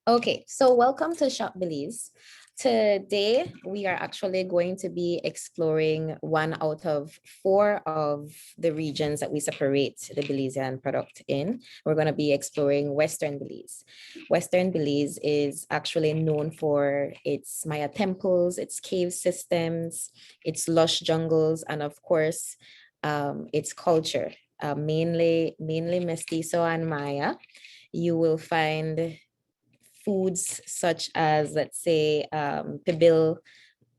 Okay, so welcome to Shop Belize. Today, we are actually going to be exploring one out of four of the regions that we separate the Belizean product in. We're going to be exploring Western Belize. Western Belize is actually known for its Maya temples, its cave systems, its lush jungles, and of course, its culture, mainly Mestizo and Maya. You will find foods such as, let's say, pibil,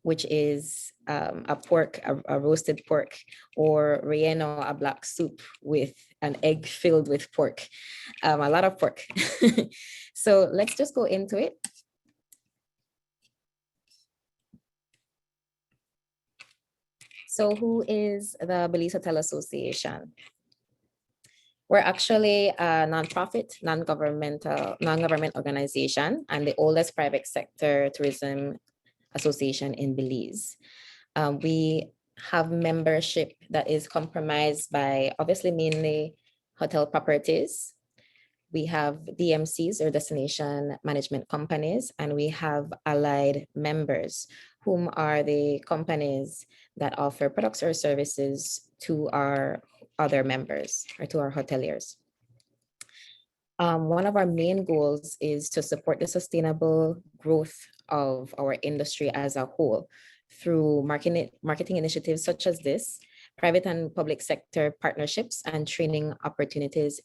which is a pork, a roasted pork, or relleno, a black soup with an egg filled with pork, a lot of pork. So let's just go into it. So who is the Belize Hotel Association? We're actually a nonprofit, non-government organization, and the oldest private sector tourism association in Belize. We have membership that is compromised by obviously mainly hotel properties. We have DMCs or destination management companies, and we have allied members, whom are the companies that offer products or services to our other members or to our hoteliers. One of our main goals is to support the sustainable growth of our industry as a whole through marketing initiatives such as this, private and public sector partnerships, and training opportunities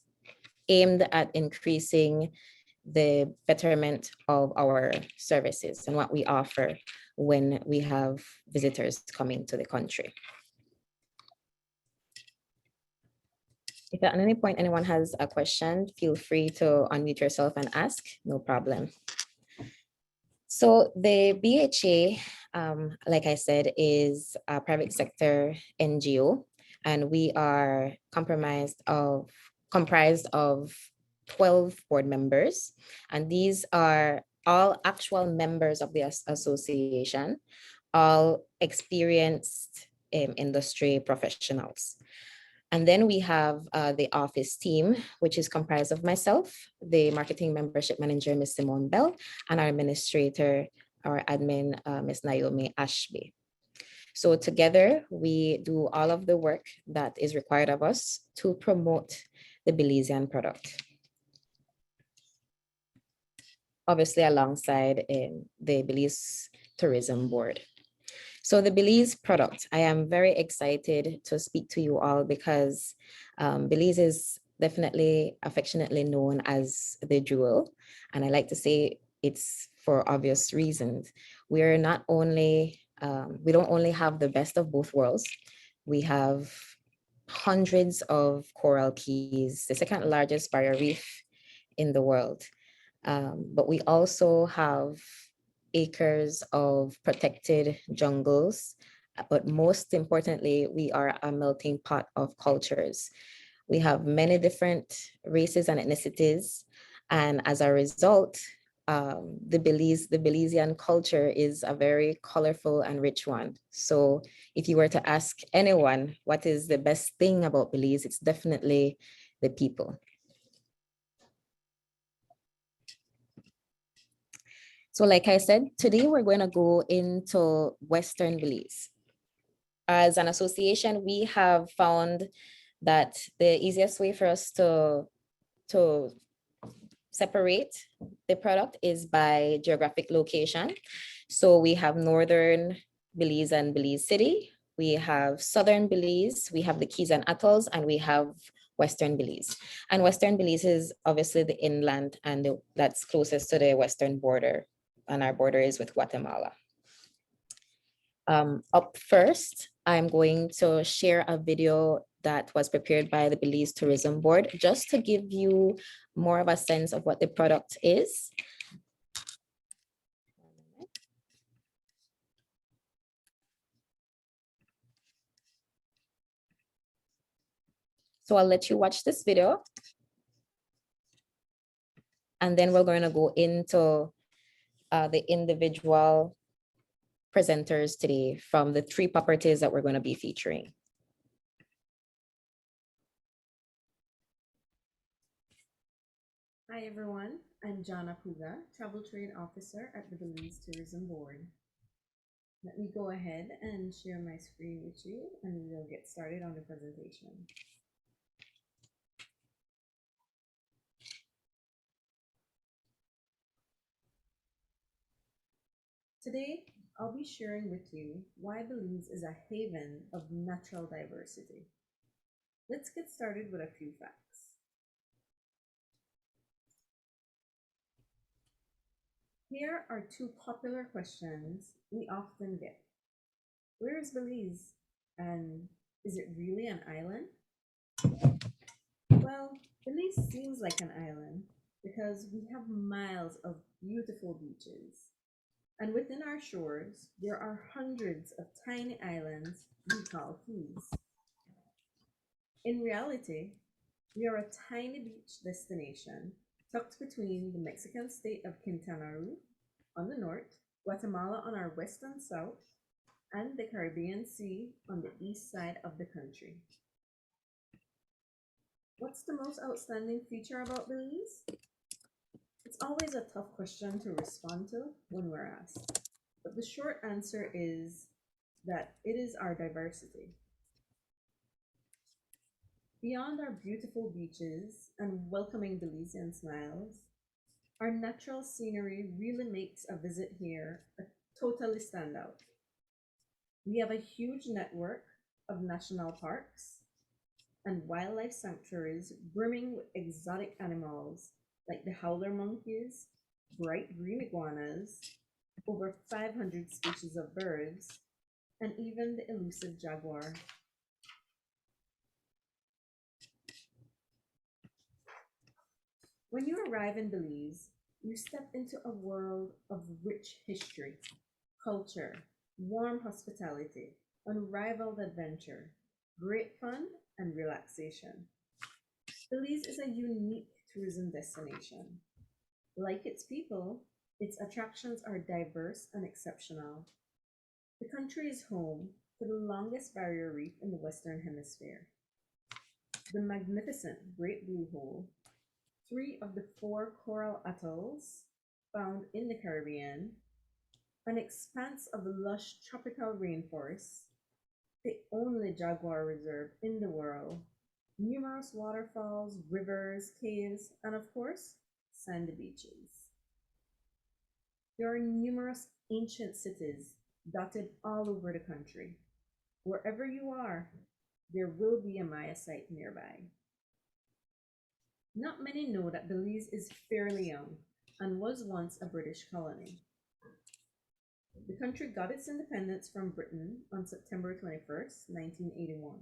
aimed at increasing the betterment of our services and what we offer when we have visitors coming to the country. If at any point anyone has a question, feel free to unmute yourself and ask, no problem. So the BHA, like I said, is a private sector NGO, and we are comprised of 12 board members, and these are all actual members of the association, all experienced industry professionals. And then we have the office team, which is comprised of myself, the marketing membership manager, Ms. Simone Bell, and our administrator, our admin, Ms. Naomi Ashby. So together, we do all of the work that is required of us to promote the Belizean product. Obviously, alongside the Belize Tourism Board. So the Belize product, I am very excited to speak to you all because Belize is definitely affectionately known as the jewel. And I like to say it's for obvious reasons. We're not only, we don't only have the best of both worlds. We have hundreds of coral keys, the second largest barrier reef in the world. But we also have acres of protected jungles, but most importantly, we are a melting pot of cultures. We have many different races and ethnicities, and as a result, the Belizean culture is a very colorful and rich one. So if you were to ask anyone what is the best thing about Belize, it's definitely the people. So like I said, today we're going to go into Western Belize. As an association, we have found that the easiest way for us to separate the product is by geographic location. So we have Northern Belize and Belize City. We have Southern Belize, we have the Keys and Atolls, and we have Western Belize. And Western Belize is obviously the inland and that's closest to the western border. And our border is with Guatemala. Up first, I'm going to share a video that was prepared by the Belize Tourism Board, just to give you more of a sense of what the product is. So I'll let you watch this video. And then we're going to go into the individual presenters today from the 3 properties that we're going to be featuring. Hi everyone, I'm Jana Puga, Travel Trade Officer at the Belize Tourism Board. Let me go ahead and share my screen with you and we'll get started on the presentation. Today, I'll be sharing with you why Belize is a haven of natural diversity. Let's get started with a few facts. Here are two popular questions we often get. Where is Belize? And is it really an island? Well, Belize seems like an island because we have miles of beautiful beaches. And within our shores, there are hundreds of tiny islands we call keys. In reality, we are a tiny beach destination tucked between the Mexican state of Quintana Roo on the north, Guatemala on our west and south, and the Caribbean Sea on the east side of the country. What's the most outstanding feature about Belize? It's always a tough question to respond to when we're asked. But the short answer is that it is our diversity. Beyond our beautiful beaches and welcoming Belizean smiles, our natural scenery really makes a visit here a totally stand out. We have a huge network of national parks and wildlife sanctuaries brimming with exotic animals like the howler monkeys, bright green iguanas, over 500 species of birds, and even the elusive jaguar. When you arrive in Belize, you step into a world of rich history, culture, warm hospitality, unrivaled adventure, great fun, and relaxation. Belize is a unique tourism destination. Like its people, its attractions are diverse and exceptional. The country is home to the longest barrier reef in the Western Hemisphere, the magnificent Great Blue Hole, three of the four coral atolls found in the Caribbean, an expanse of lush tropical rainforests, the only jaguar reserve in the world, numerous waterfalls, rivers, caves, and of course, sandy beaches. There are numerous ancient cities dotted all over the country. Wherever you are, there will be a Maya site nearby. Not many know that Belize is fairly young and was once a British colony. The country got its independence from Britain on September 21st, 1981,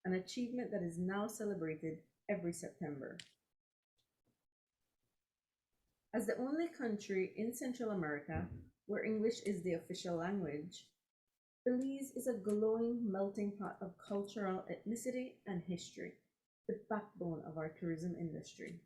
an achievement that is now celebrated every September. As the only country in Central America where English is the official language, Belize is a glowing melting pot of cultural ethnicity and history, the backbone of our tourism industry.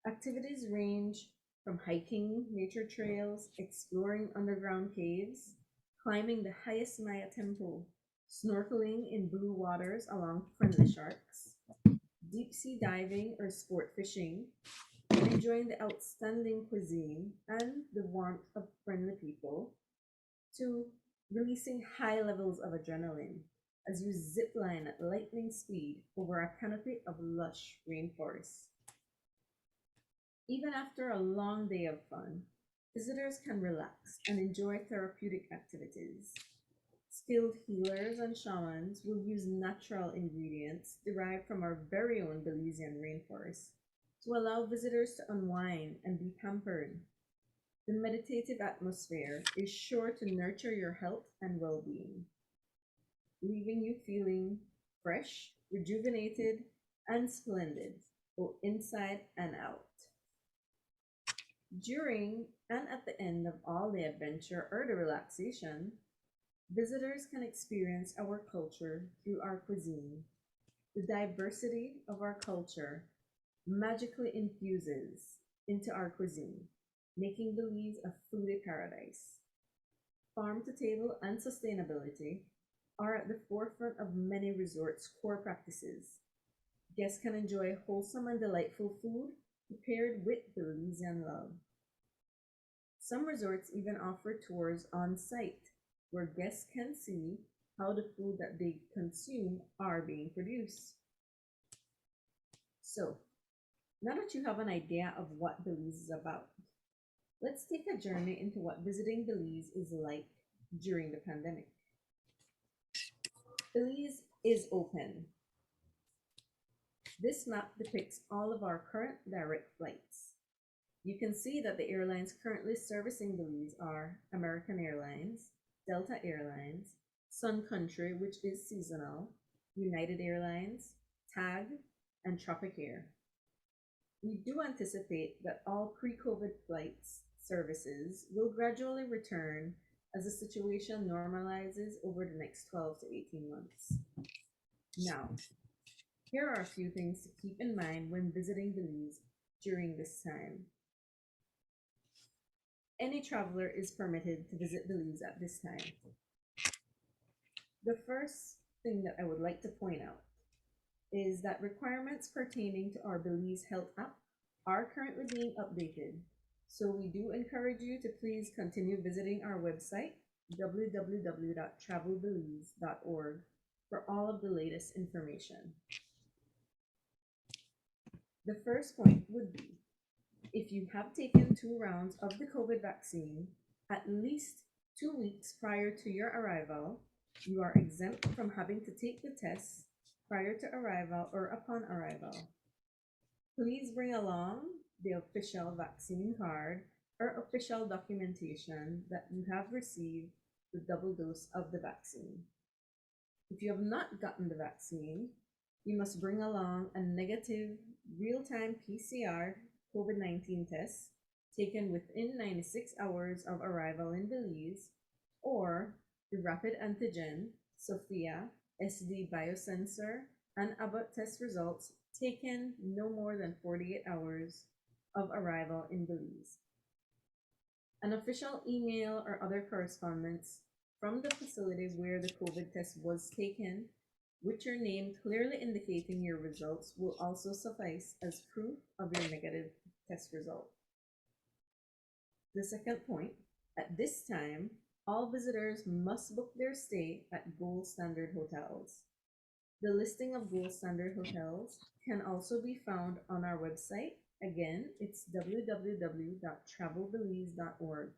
Activities range from hiking nature trails, exploring underground caves, climbing the highest Maya temple, snorkeling in blue waters along friendly sharks, deep sea diving or sport fishing, and enjoying the outstanding cuisine and the warmth of friendly people, to releasing high levels of adrenaline as you zip line at lightning speed over a canopy of lush rainforests. Even after a long day of fun, visitors can relax and enjoy therapeutic activities. Skilled healers and shamans will use natural ingredients derived from our very own Belizean rainforest to allow visitors to unwind and be pampered. The meditative atmosphere is sure to nurture your health and well being, leaving you feeling fresh, rejuvenated, and splendid, both inside and out. During and at the end of all the adventure or the relaxation, visitors can experience our culture through our cuisine. The diversity of our culture magically infuses into our cuisine, making Belize a foodie paradise. Farm to table and sustainability are at the forefront of many resorts' core practices. Guests can enjoy wholesome and delightful food prepared with Belizean love. Some resorts even offer tours on site where guests can see how the food that they consume are being produced. So, now that you have an idea of what Belize is about, let's take a journey into what visiting Belize is like during the pandemic. Belize is open. This map depicts all of our current direct flights. You can see that the airlines currently servicing Belize are American Airlines, Delta Airlines, Sun Country, which is seasonal, United Airlines, TAG, and Tropic Air. We do anticipate that all pre-COVID flights services will gradually return as the situation normalizes over the next 12 to 18 months. Now, here are a few things to keep in mind when visiting Belize during this time. Any traveler is permitted to visit Belize at this time. The first thing that I would like to point out is that requirements pertaining to our Belize Health app are currently being updated. So we do encourage you to please continue visiting our website, www.travelbelize.org, for all of the latest information. The first point would be if you have taken 2 rounds of the COVID vaccine at least 2 weeks prior to your arrival, you are exempt from having to take the test prior to arrival or upon arrival. Please bring along the official vaccine card or official documentation that you have received the double dose of the vaccine. If you have not gotten the vaccine, you must bring along a negative real-time PCR COVID-19 test taken within 96 hours of arrival in Belize, or the rapid antigen, SOFIA, SD biosensor, and Abbott test results taken no more than 48 hours of arrival in Belize. An official email or other correspondence from the facility where the COVID test was taken, with your name clearly indicating your results, will also suffice as proof of your negative test result. The second point, at this time, all visitors must book their stay at Gold Standard hotels. The listing of Gold Standard hotels can also be found on our website. Again, it's www.travelbelize.org.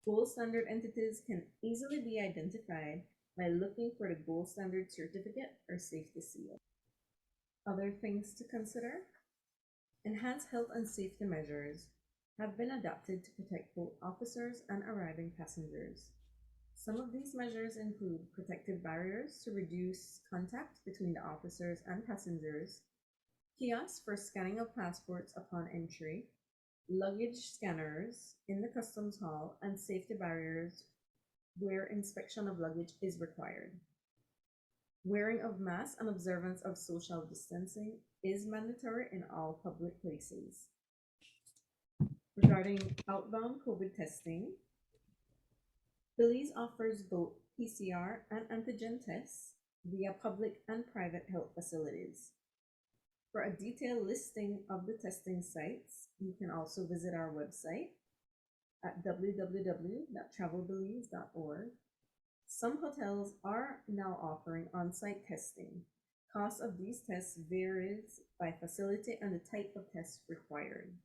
Gold Standard entities can easily be identified by looking for the Gold Standard certificate or safety seal. Other things to consider: enhanced health and safety measures have been adopted to protect both officers and arriving passengers. Some of these measures include protective barriers to reduce contact between the officers and passengers, kiosks for scanning of passports upon entry, luggage scanners in the customs hall, and safety barriers where inspection of luggage is required. Wearing of masks and observance of social distancing is mandatory in all public places. Regarding outbound COVID testing, Belize offers both PCR and antigen tests via public and private health facilities. For a detailed listing of the testing sites, you can also visit our website at www.travelbelize.org. Some hotels are now offering on-site testing. Cost of these tests varies by facility and the type of test required.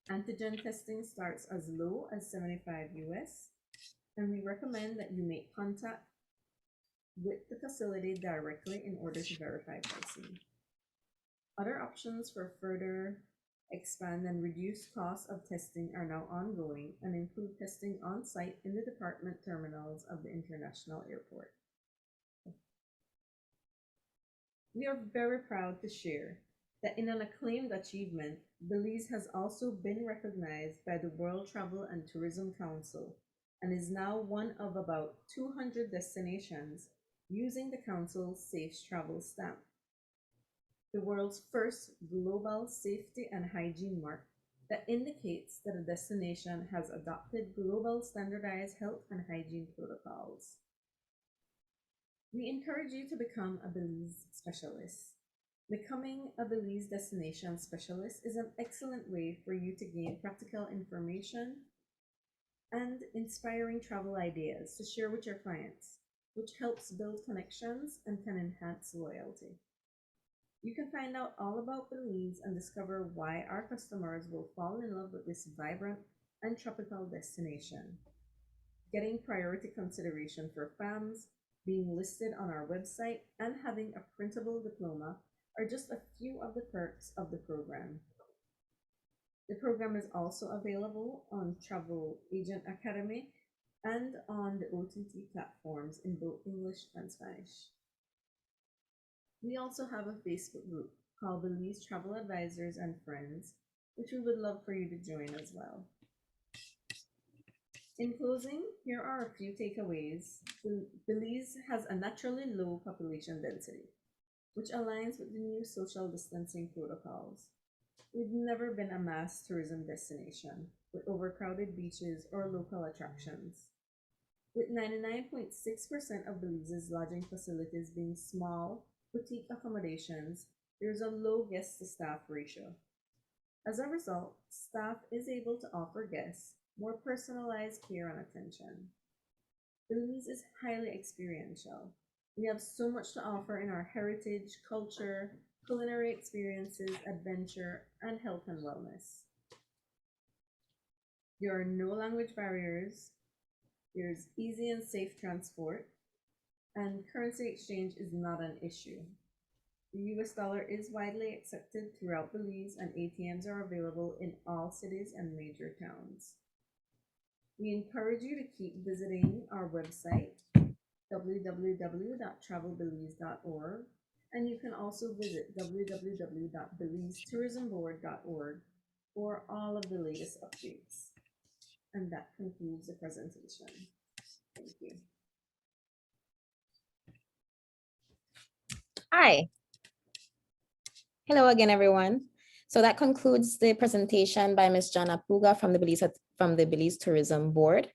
Antigen testing starts as low as 75 US, and we recommend that you make contact with the facility directly in order to verify pricing. Other options for further expand and reduce costs of testing are now ongoing and include testing on site in the department terminals of the international airport. We are very proud to share that in an acclaimed achievement, Belize has also been recognized by the World Travel and Tourism Council and is now one of about 200 destinations using the Council's Safe Travel stamp, the world's first global safety and hygiene mark that indicates that a destination has adopted global standardized health and hygiene protocols. We encourage you to become a Belize specialist. Becoming a Belize destination specialist is an excellent way for you to gain practical information and inspiring travel ideas to share with your clients, which helps build connections and can enhance loyalty. You can find out all about Belize and discover why our customers will fall in love with this vibrant and tropical destination. Getting priority consideration for FAMs, being listed on our website, and having a printable diploma are just a few of the perks of the program. The program is also available on Travel Agent Academy and on the OTT platforms in both English and Spanish. We also have a Facebook group called Belize Travel Advisors and Friends, which we would love for you to join as well. In closing, here are a few takeaways. Belize has a naturally low population density, which aligns with the new social distancing protocols. We've never been a mass tourism destination with overcrowded beaches or local attractions. With 99.6% of Belize's lodging facilities being small, boutique accommodations, there's a low guest to staff ratio. As a result, staff is able to offer guests more personalized care and attention. Belize is highly experiential. We have so much to offer in our heritage, culture, culinary experiences, adventure, and health and wellness. There are no language barriers, there's easy and safe transport, and currency exchange is not an issue. The US dollar is widely accepted throughout Belize, and ATMs are available in all cities and major towns. We encourage you to keep visiting our website, www.travelbelize.org, and you can also visit www.belizetourismboard.org for all of the latest updates. And that concludes the presentation. Thank you. Hi. Hello again, everyone. So that concludes the presentation by Ms. Jana Puga from the Belize Tourism Board.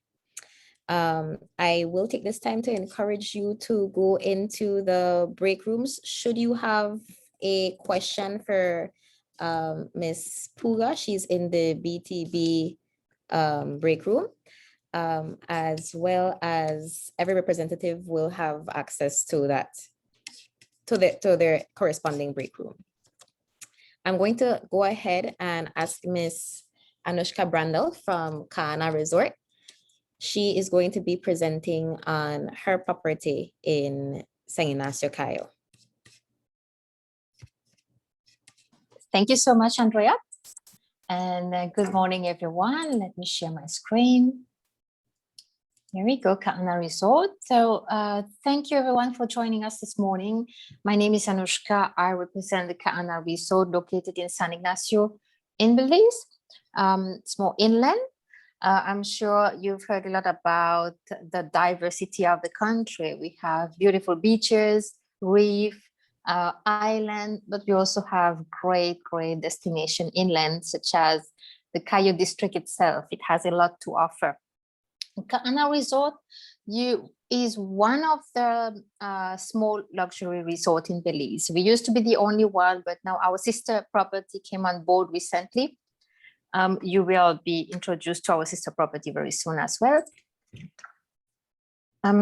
I will take this time to encourage you to go into the break rooms. Should you have a question for Ms. Puga, she's in the BTB break room, as well as every representative will have access to that, to their corresponding break room. I'm going to go ahead and ask Ms. Anushka Brandel from Kaana Resort. She is going to be presenting on her property in San Ignacio, Cayo. Thank you so much, Andrea. And good morning, everyone. Let me share my screen. Here we go, Kaana Resort. So thank you, everyone, for joining us this morning. My name is Anushka. I represent the Kaana Resort located in San Ignacio in Belize. It's more inland. I'm sure you've heard a lot about the diversity of the country. We have beautiful beaches, reef, island, but we also have great destination inland, such as the Cayo district itself. It has a lot to offer. Kaana Resort is one of the small luxury resort in Belize. We used to be the only one, but now our sister property came on board recently. You will be introduced to our sister property very soon as well.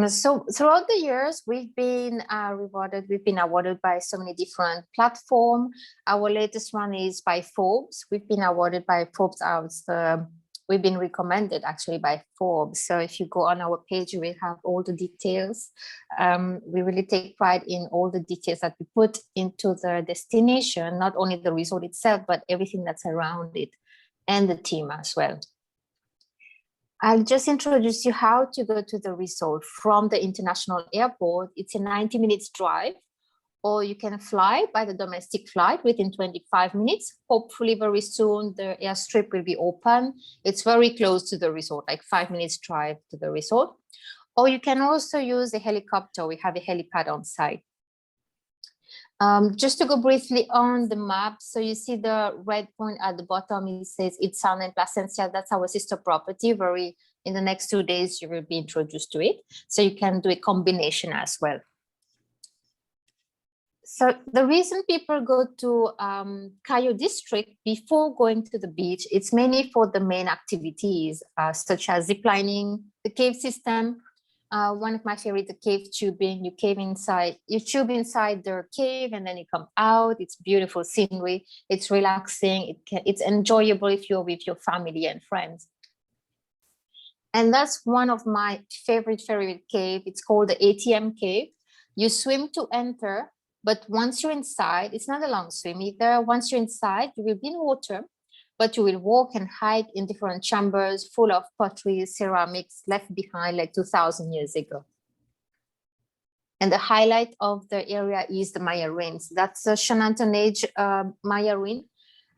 So throughout the years, we've been awarded by so many different platforms. Our latest one is by Forbes. We've been awarded by Forbes we've been recommended actually by Forbes. So if you go on our page, you will have all the details. We really take pride in all the details that we put into the destination, not only the resort itself, but everything that's around it and the team as well. I'll just introduce you how to go to the resort from the international airport. It's a 90 minutes drive, or you can fly by the domestic flight within 25 minutes. Hopefully very soon the airstrip will be open. It's very close to the resort, like 5 minutes drive to the resort. Or you can also use a helicopter. We have a helipad on site. Just to go briefly on the map, so you see the red point at the bottom, it says Itzan and Placencia. That's our sister property. In the next 2 days, you will be introduced to it. So you can do a combination as well. So the reason people go to Cayo district before going to the beach, it's mainly for the main activities such as ziplining, the cave system. One of my favorite, the cave tubing. You tube inside the cave and then you come out. It's beautiful scenery. It's relaxing. It's enjoyable if you're with your family and friends. And that's one of my favorite cave. It's called the ATM cave. You swim to enter, but once you're inside, it's not a long swim either. Once you're inside, you will be in water, but you will walk and hike in different chambers full of pottery, ceramics left behind like 2,000 years ago. And the highlight of the area is the Maya ruins. That's a Shenandoah Age Maya ruin,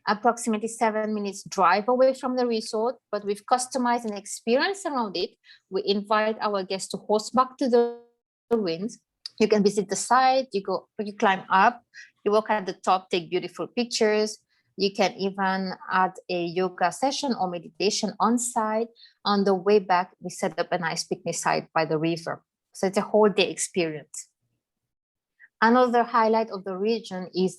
approximately 7 minutes drive away from the resort, but we've customized an experience around it. We invite our guests to horseback to the ruins. You can visit the site, you climb up, you walk at the top, take beautiful pictures. You can even add a yoga session or meditation on site. On the way back, we set up a nice picnic site by the river. So it's a whole day experience. Another highlight of the region is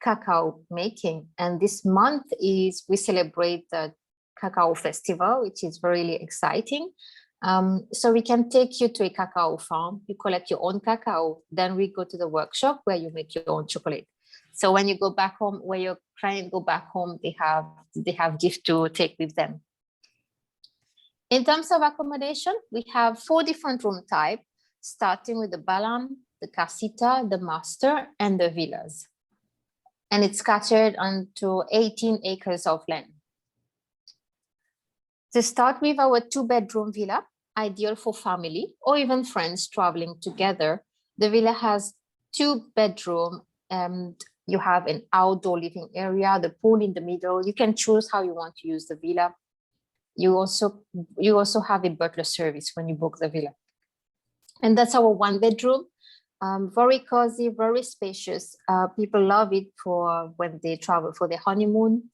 cacao making. And this month we celebrate the cacao festival, which is really exciting. So we can take you to a cacao farm, you collect your own cacao, then we go to the workshop where you make your own chocolate. So when you go back home, where your client go back home, they have gift to take with them. In terms of accommodation, we have 4 different room types, starting with the balam, the casita, the master, and the villas. And it's scattered onto 18 acres of land. To start with our 2-bedroom villa, ideal for family or even friends traveling together. The villa has 2 bedrooms and you have an outdoor living area, the pool in the middle. You can choose how you want to use the villa. You also have a butler service when you book the villa. And that's our 1 bedroom. Very cozy, very spacious. People love it for when they travel for their honeymoon.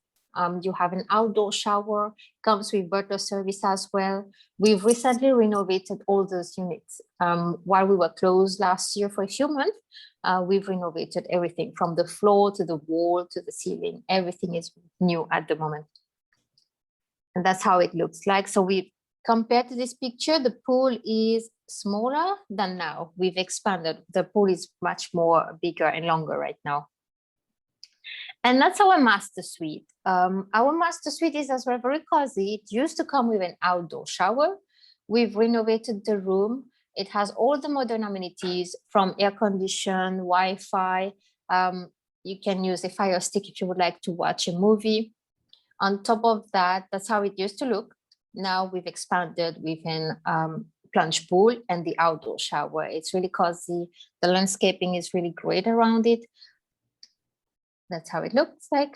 You have an outdoor shower, comes with butler service as well. We've recently renovated all those units. While we were closed last year for a few months, we've renovated everything from the floor to the wall to the ceiling. Everything is new at the moment. And that's how it looks like. So compared to this picture, the pool is smaller than now. We've expanded. The pool is much more bigger and longer right now. And that's our master suite. Our master suite is as well very cozy. It used to come with an outdoor shower. We've renovated the room. It has all the modern amenities from air condition, Wi-Fi. You can use a Fire Stick if you would like to watch a movie. On top of that, that's how it used to look. Now we've expanded with an plunge pool and the outdoor shower. It's really cozy. The landscaping is really great around it. That's how it looks like.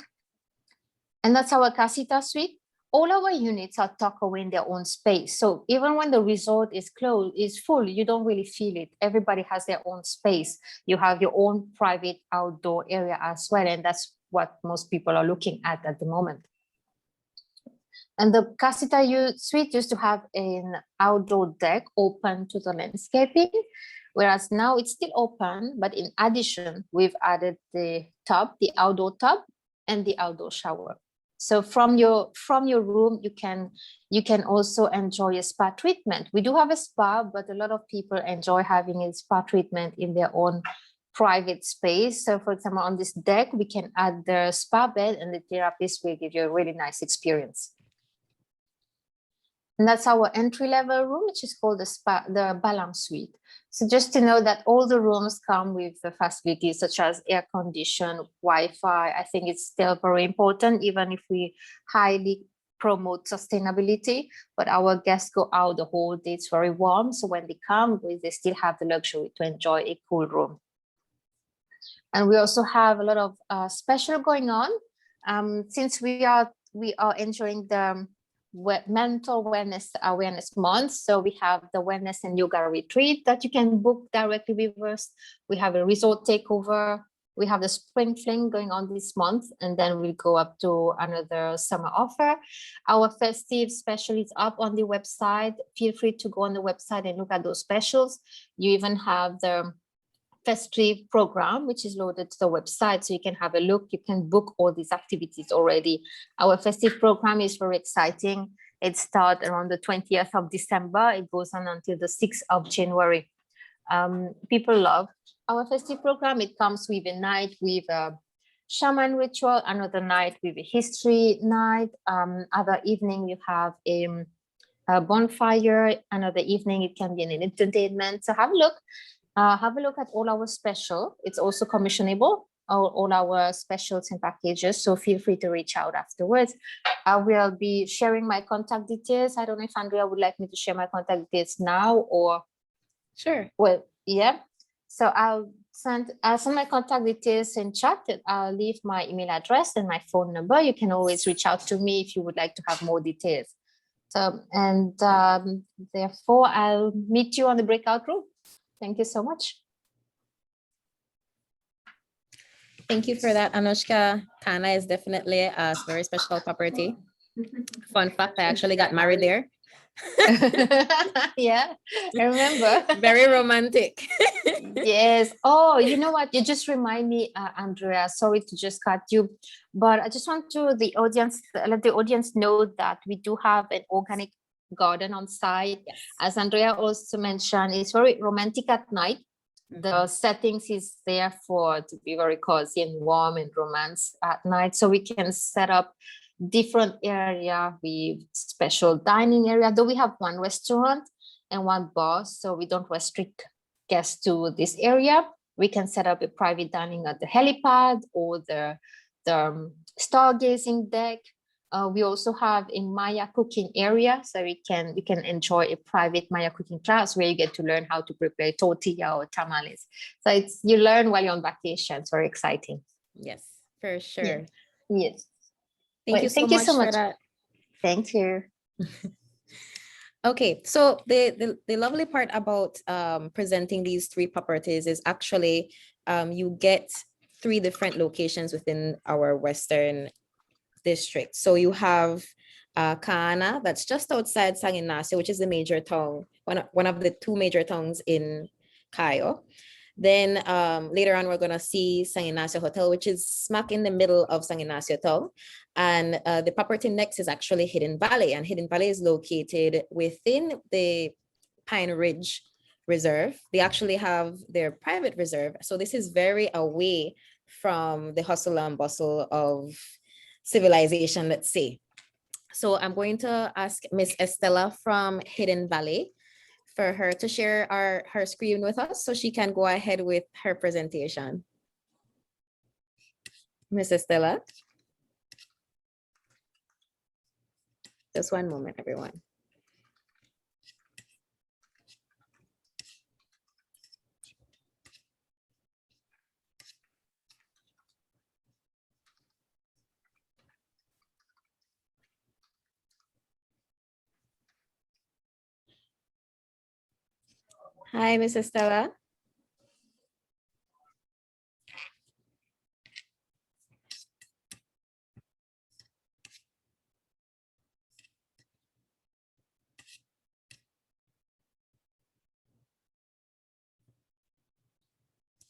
And that's our casita suite. All our units are tucked away in their own space. So even when the resort is closed, is full, you don't really feel it. Everybody has their own space. You have your own private outdoor area as well. And that's what most people are looking at the moment. And the casita suite used to have an outdoor deck open to the landscaping, whereas now it's still open, but in addition, we've added the tub, the outdoor tub, and the outdoor shower. So from your room, you can also enjoy a spa treatment. We do have a spa, but a lot of people enjoy having a spa treatment in their own private space. So for example, on this deck, we can add the spa bed and the therapist will give you a really nice experience. And that's our entry-level room, which is called the Balam Suite. So just to know that all the rooms come with the facilities such as air condition, Wi-Fi. I think it's still very important, even if we highly promote sustainability, but our guests go out the whole day. It's very warm. So when they come, they still have the luxury to enjoy a cool room. And we also have a lot of special going on. Since we are enjoying the mental awareness month, so we have the wellness and yoga retreat that you can book directly with us. We have a resort takeover. We have the spring fling going on this month, and then we'll go up to another summer offer. Our festive special is up on the website. Feel free to go on the website and look at those specials. You even have the festive program, which is loaded to the website. So you can have a look. You can book all these activities already. Our festive program is very exciting. It starts around the 20th of December. It goes on until the 6th of January. People love our festive program. It comes with a night with a shaman ritual, another night with a history night. Other evening you have a bonfire. Another evening it can be an entertainment. So have a look. Have a look at all our special. It's also commissionable, all our specials and packages. So feel free to reach out afterwards. I will be sharing my contact details. I don't know if Andrea would like me to share my contact details now or. Sure. Well, yeah. So I'll send my contact details in chat. I'll leave my email address and my phone number. You can always reach out to me if you would like to have more details. So, and therefore, I'll meet you on the breakout room. Thank you so much. Thank you for that, Anushka. Kana is definitely a very special property. Fun fact, I actually got married there. Yeah, I remember. Very romantic. Yes. Oh, you know what? You just remind me, Andrea. Sorry to just cut you, but I just want to let the audience know that we do have an organic garden on site. Yes. As Andrea also mentioned, it's very romantic at night. The settings is there to be very cozy and warm and romance at night. So we can set up different area with special dining area, though we have one restaurant and one bar, so we don't restrict guests to this area. We can set up a private dining at the helipad or the stargazing deck. We also have a Maya cooking area, so you can enjoy a private Maya cooking class where you get to learn how to prepare tortilla or tamales. So you learn while you're on vacation. It's very exciting. Yes, for sure. Yes. Thank you so much for that. Thank you. Okay, so the lovely part about presenting these three properties is actually you get three different locations within our Western district. So you have Kaana, that's just outside San Ignacio, which is the major town, one of the two major towns in Cayo. Then later on, we're going to see San Ignacio Hotel, which is smack in the middle of San Ignacio town. And the property next is actually Hidden Valley. And Hidden Valley is located within the Pine Ridge Reserve. They actually have their private reserve. So this is very away from the hustle and bustle of civilization, let's say. So I'm going to ask Miss Estella from Hidden Valley for her to share her screen with us so she can go ahead with her presentation. Miss Estella. Just one moment, everyone. Hi, Miss Estella.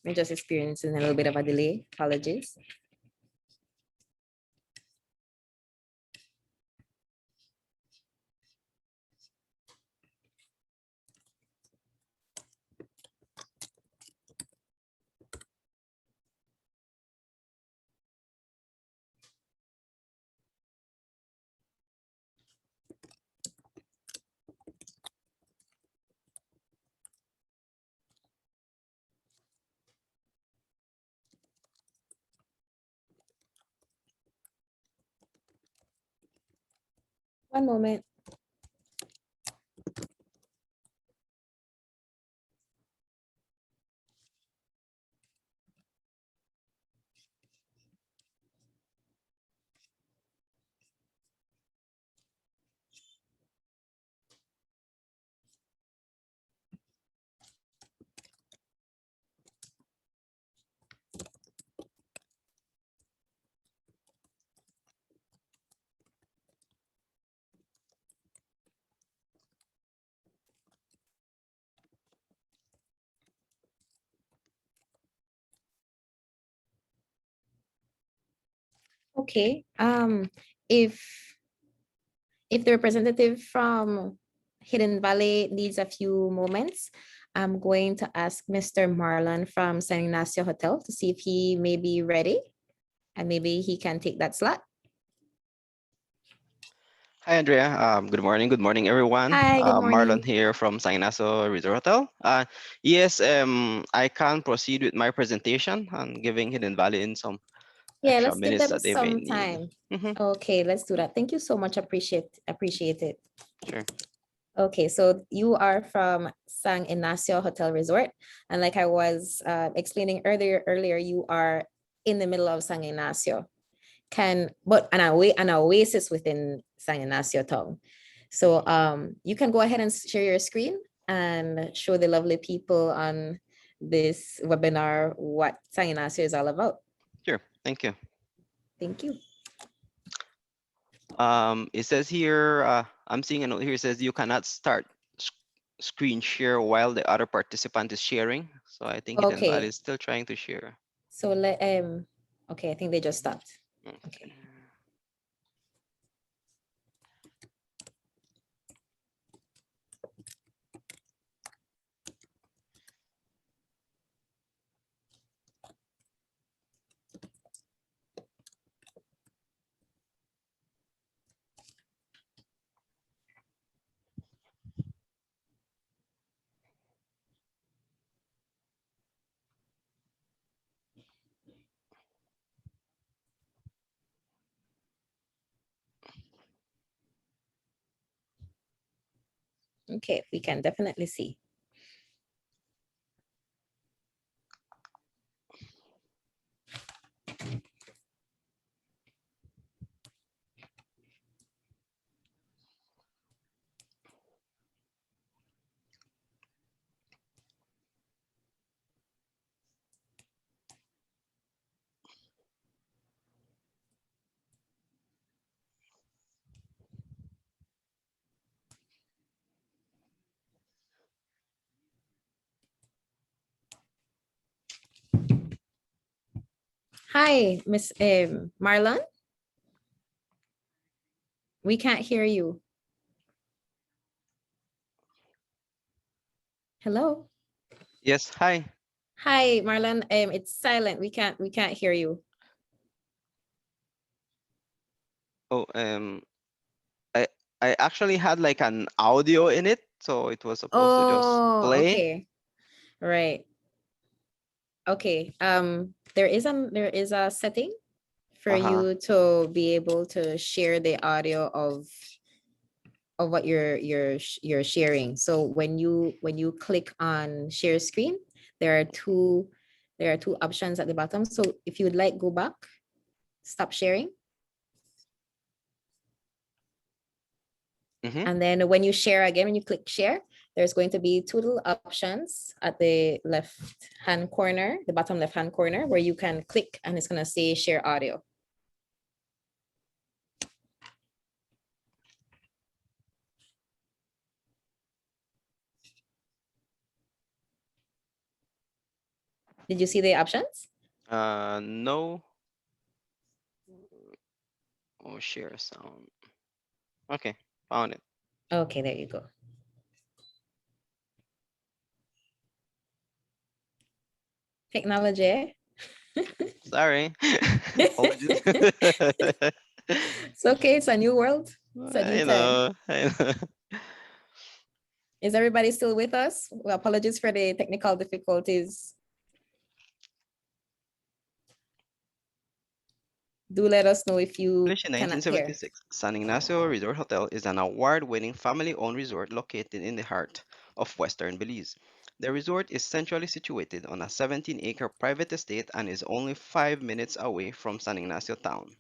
We're just experiencing a little bit of a delay. Apologies. One moment. Okay. If the representative from Hidden Valley needs a few moments, I'm going to ask Mr. Marlon from San Ignacio Hotel to see if he may be ready and maybe he can take that slot. Hi, Andrea. Good morning. Good morning, everyone. Hi, good Marlon morning. here from San Ignacio Resort Hotel. Yes, I can proceed with my presentation and giving Hidden Valley in some Yeah, extra let's give minutes them that they may some need. time. Mhm. Okay, let's do that. Thank you so much. Appreciate it. Sure. Okay, so you are from San Ignacio Hotel Resort, and like I was explaining earlier, you are in the middle of San Ignacio. But an oasis within San Ignacio town. So you can go ahead and share your screen and show the lovely people on this webinar what San Ignacio is all about. Sure. Thank you. Thank you. It says here, I'm seeing a note here. It says you cannot start screen share while the other participant is sharing. So I think Hidden Valley Okay. is still trying to share. So okay, I think they just stopped. Okay. Okay, we can definitely see. Hi, Miss Marlon. We can't hear you. Hello. Yes. Hi. Hi, Marlon. It's silent. We can't hear you. Oh, I I actually had like an audio in it, so it was supposed to just Oh, play. okay. Right. Okay. There is a setting for Uh-huh. you to be able to share the audio of what you're sharing. So when you click on share screen, there are two options at the bottom. So if you would like, go back, stop sharing. Mm-hmm. And then when you share again, when you click share, there's going to be two little options at the left hand corner, the bottom left hand corner, where you can click and it's going to say share audio. Did you see the options? No. Oh, share sound. Okay, found it. Okay, there you go. Technology. Sorry. Apologies. It's okay. It's a new world. It's a new I time. know. I know. Is everybody still with us? Well, apologies for the technical difficulties. Do let us know if you Established in cannot hear. 1976, San Ignacio Resort Hotel is an award-winning family-owned resort located in the heart of western Belize. The resort is centrally situated on a 17-acre private estate and is only 5 minutes away from San Ignacio town.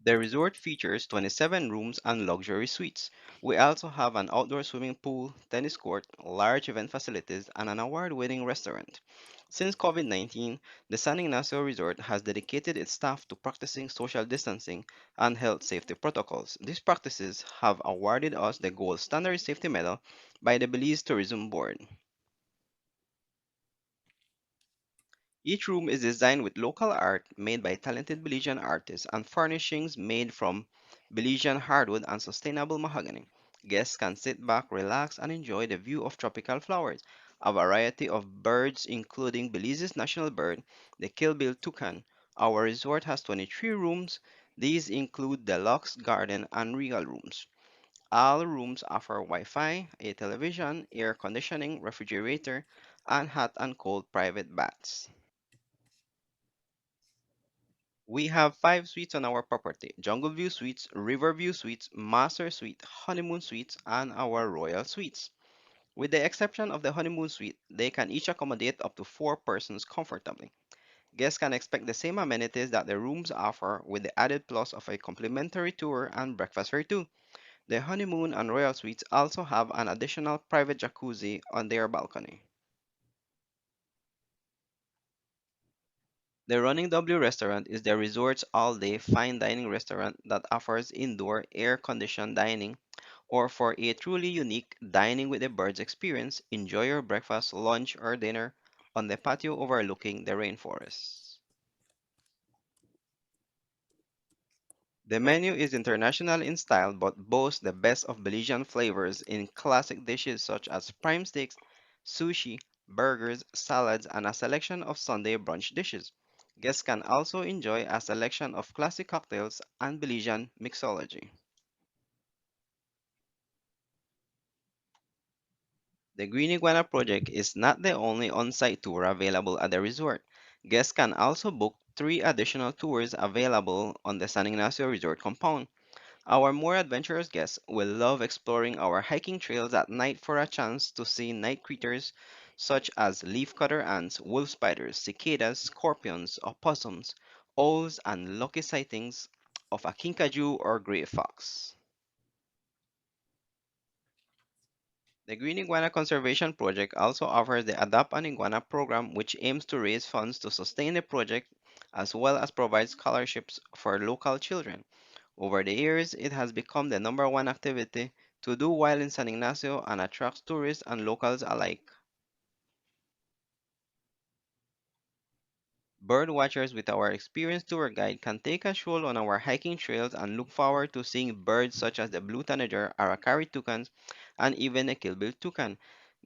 The resort features 27 rooms and luxury suites. We also have an outdoor swimming pool, tennis court, large event facilities, and an award-winning restaurant. Since COVID-19, the San Ignacio Resort has dedicated its staff to practicing social distancing and health safety protocols. These practices have awarded us the Gold Standard Safety Medal by the Belize Tourism Board. Each room is designed with local art made by talented Belizean artists and furnishings made from Belizean hardwood and sustainable mahogany. Guests can sit back, relax, and enjoy the view of tropical flowers, a variety of birds, including Belize's national bird, the Kilbill toucan. Our resort has 23 rooms. These include deluxe, garden, and regal rooms. All rooms offer Wi-Fi, a television, air conditioning, refrigerator, and hot and cold private baths. We have five suites on our property: Jungle View Suites, River View Suites, Master Suite, Honeymoon Suites, and our Royal Suites. With the exception of the Honeymoon Suite, they can each accommodate up to four persons comfortably. Guests can expect the same amenities that the rooms offer, with the added plus of a complimentary tour and breakfast fare too. The Honeymoon and Royal Suites also have an additional private jacuzzi on their balcony. The Running W restaurant is the resort's all-day fine dining restaurant that offers indoor air-conditioned dining, or for a truly unique dining with the birds experience, enjoy your breakfast, lunch, or dinner on the patio overlooking the rainforest. The menu is international in style but boasts the best of Belizean flavors in classic dishes such as prime steaks, sushi, burgers, salads, and a selection of Sunday brunch dishes. Guests can also enjoy a selection of classic cocktails and Belizean mixology. The Green Iguana project is not the only on-site tour available at the resort. Guests can also book three additional tours available on the San Ignacio Resort compound. Our more adventurous guests will love exploring our hiking trails at night for a chance to see night creatures such as leafcutter ants, wolf spiders, cicadas, scorpions, opossums, owls, and lucky sightings of a kinkajou or gray fox. The Green Iguana Conservation Project also offers the Adopt an Iguana program, which aims to raise funds to sustain the project as well as provide scholarships for local children. Over the years, it has become the number one activity to do while in San Ignacio and attracts tourists and locals alike. Bird watchers with our experienced tour guide can take a stroll on our hiking trails and look forward to seeing birds such as the blue tanager, Aracari toucans, and even the kilbill toucan.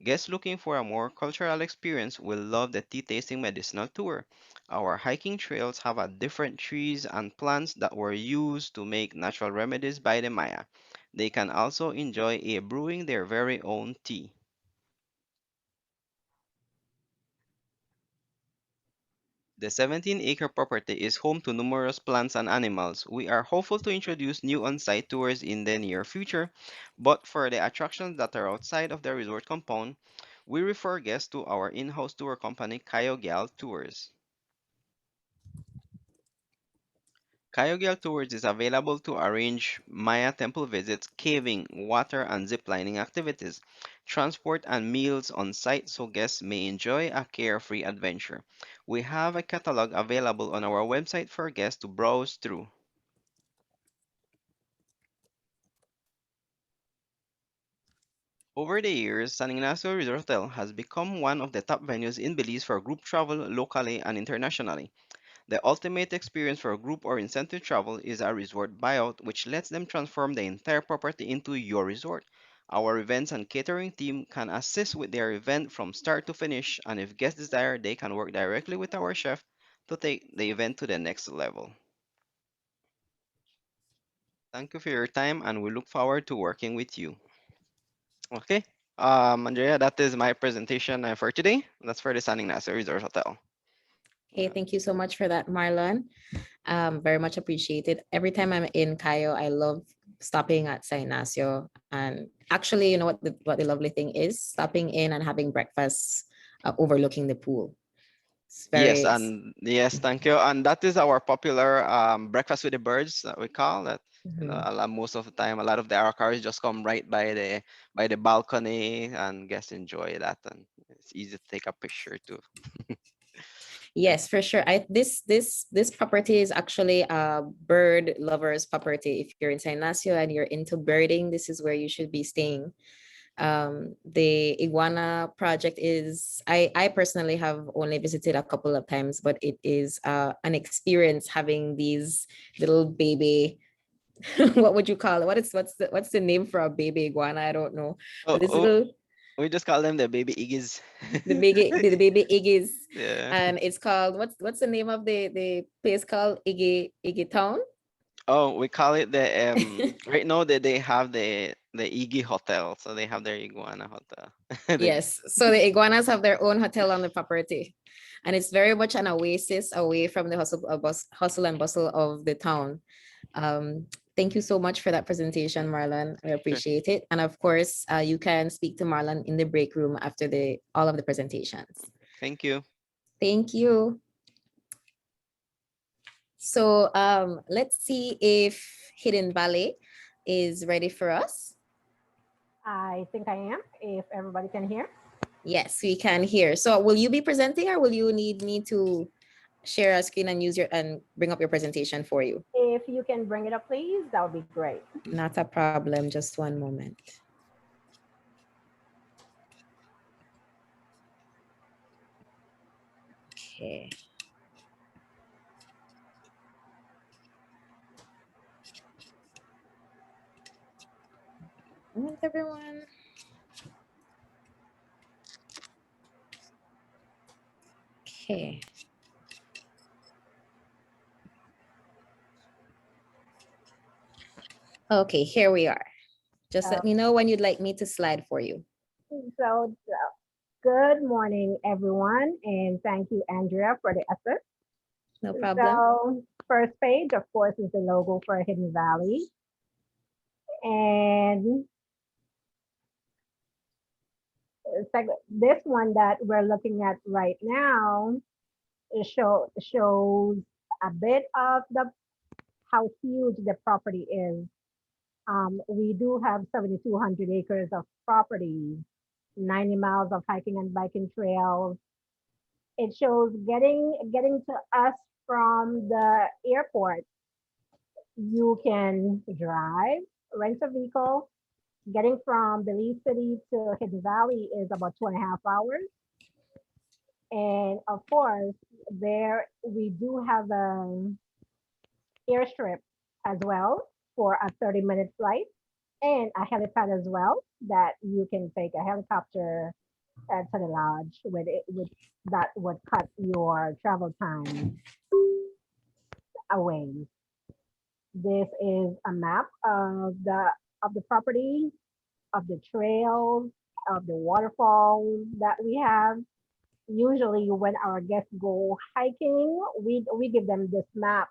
Guests looking for a more cultural experience will love the tea tasting medicinal tour. Our hiking trails have a different trees and plants that were used to make natural remedies by the Maya. They can also enjoy a brewing their very own tea. The 17-acre property is home to numerous plants and animals. We are hopeful to introduce new on-site tours in the near future, but for the attractions that are outside of the resort compound, we refer guests to our in-house tour company, Kayogyal Tours. Kayogyal Tours is available to arrange Maya temple visits, caving, water and ziplining activities, transport and meals on site so guests may enjoy a carefree adventure. We have a catalog available on our website for guests to browse through. Over the years, San Ignacio Resort Hotel has become one of the top venues in Belize for group travel locally and internationally. The ultimate experience for group or incentive travel is a resort buyout, which lets them transform the entire property into your resort. Our events and catering team can assist with their event from start to finish, and if guests desire, they can work directly with our chef to take the event to the next level. Thank you for your time, and we look forward to working with you. Okay, Andrea, that is my presentation for today. That's for the San Ignacio Resort Hotel. Hey, thank you so much for that, Marlon. Very much appreciated. Every time I'm in Cayo, I love stopping at San Ignacio. And actually, you know what the lovely thing is? Stopping in and having breakfast overlooking the pool. It's Yes, very, and yes, thank you. And that is our popular breakfast with the birds that we call that. Mhm. Most of the time, a lot of the Arakaris just come right by the balcony, and guests enjoy that, and it's easy to take a picture too. Yeah. Yes, for sure. This property is actually a bird lovers property. If you're in San Ignacio and you're into birding, this is where you should be staying. The iguana project is, I personally have only visited a couple of times, but it is an experience having these little baby, what would you call it? What's the name for a baby iguana? I don't know. Oh, But this oh, little we just call them the baby iggies. the baby Iggy's, Yeah. and it's called, what's the name of the place called? Iggy Town? Oh, we call it the right now that they have the Iggy Hotel, so they have their iguana hotel. The Yes. So the iguanas have their own hotel on the property. And it's very much an oasis away from the hustle and bustle of the town. Um, Thank you so much for that presentation, Marlon. I Sure. appreciate it. And of course, you can speak to Marlon in the break room after all of the presentations. Thank you. Thank you. So let's see if Hidden Valley is ready for us. I think I am, if everybody can hear. Yes, we can hear. So will you be presenting, or will you need me to share a screen and bring up your presentation for you? If you can bring it up, please, that would be great. Not a problem. Just one moment. Okay. Moment, everyone. Okay. Okay, here we are. Just let me know when you'd like me to slide for you. So, good morning, everyone, and thank you, Andrea, for the effort. No problem. So, first page, of course, is the logo for Hidden Valley. And this one that we're looking at right now shows a bit of the how huge the property is. We do have 7,200 acres of property, 90 miles of hiking and biking trails. It shows getting to us from the airport. You can drive, rent a vehicle. Getting from Belize City to Hidden Valley is about 2.5 hours. And of course, there we do have an airstrip as well for a 30-minute flight and a helipad as well that you can take a helicopter to the lodge with that would cut your travel time away. This is a map of the property, of the trails, of the waterfalls that we have. Usually when our guests go hiking, we give them this map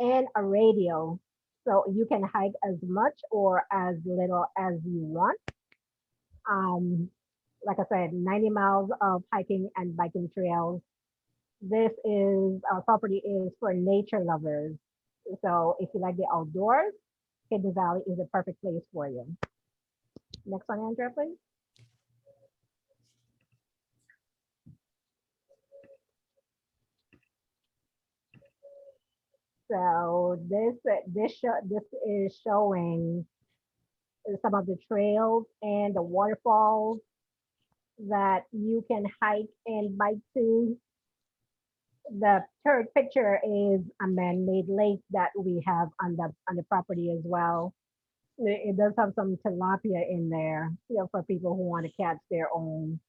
and a radio. So you can hike as much or as little as you want. Um, like I said, 90 miles of hiking and biking trails. This is our property is for nature lovers. So if you like the outdoors, Hidden Valley is the perfect place for you. Next one, Andrea, please. So this is showing some of the trails and the waterfalls that you can hike and bike to. The third picture is a man-made lake that we have on the property as well. It does have some tilapia in there, for people who want to catch their own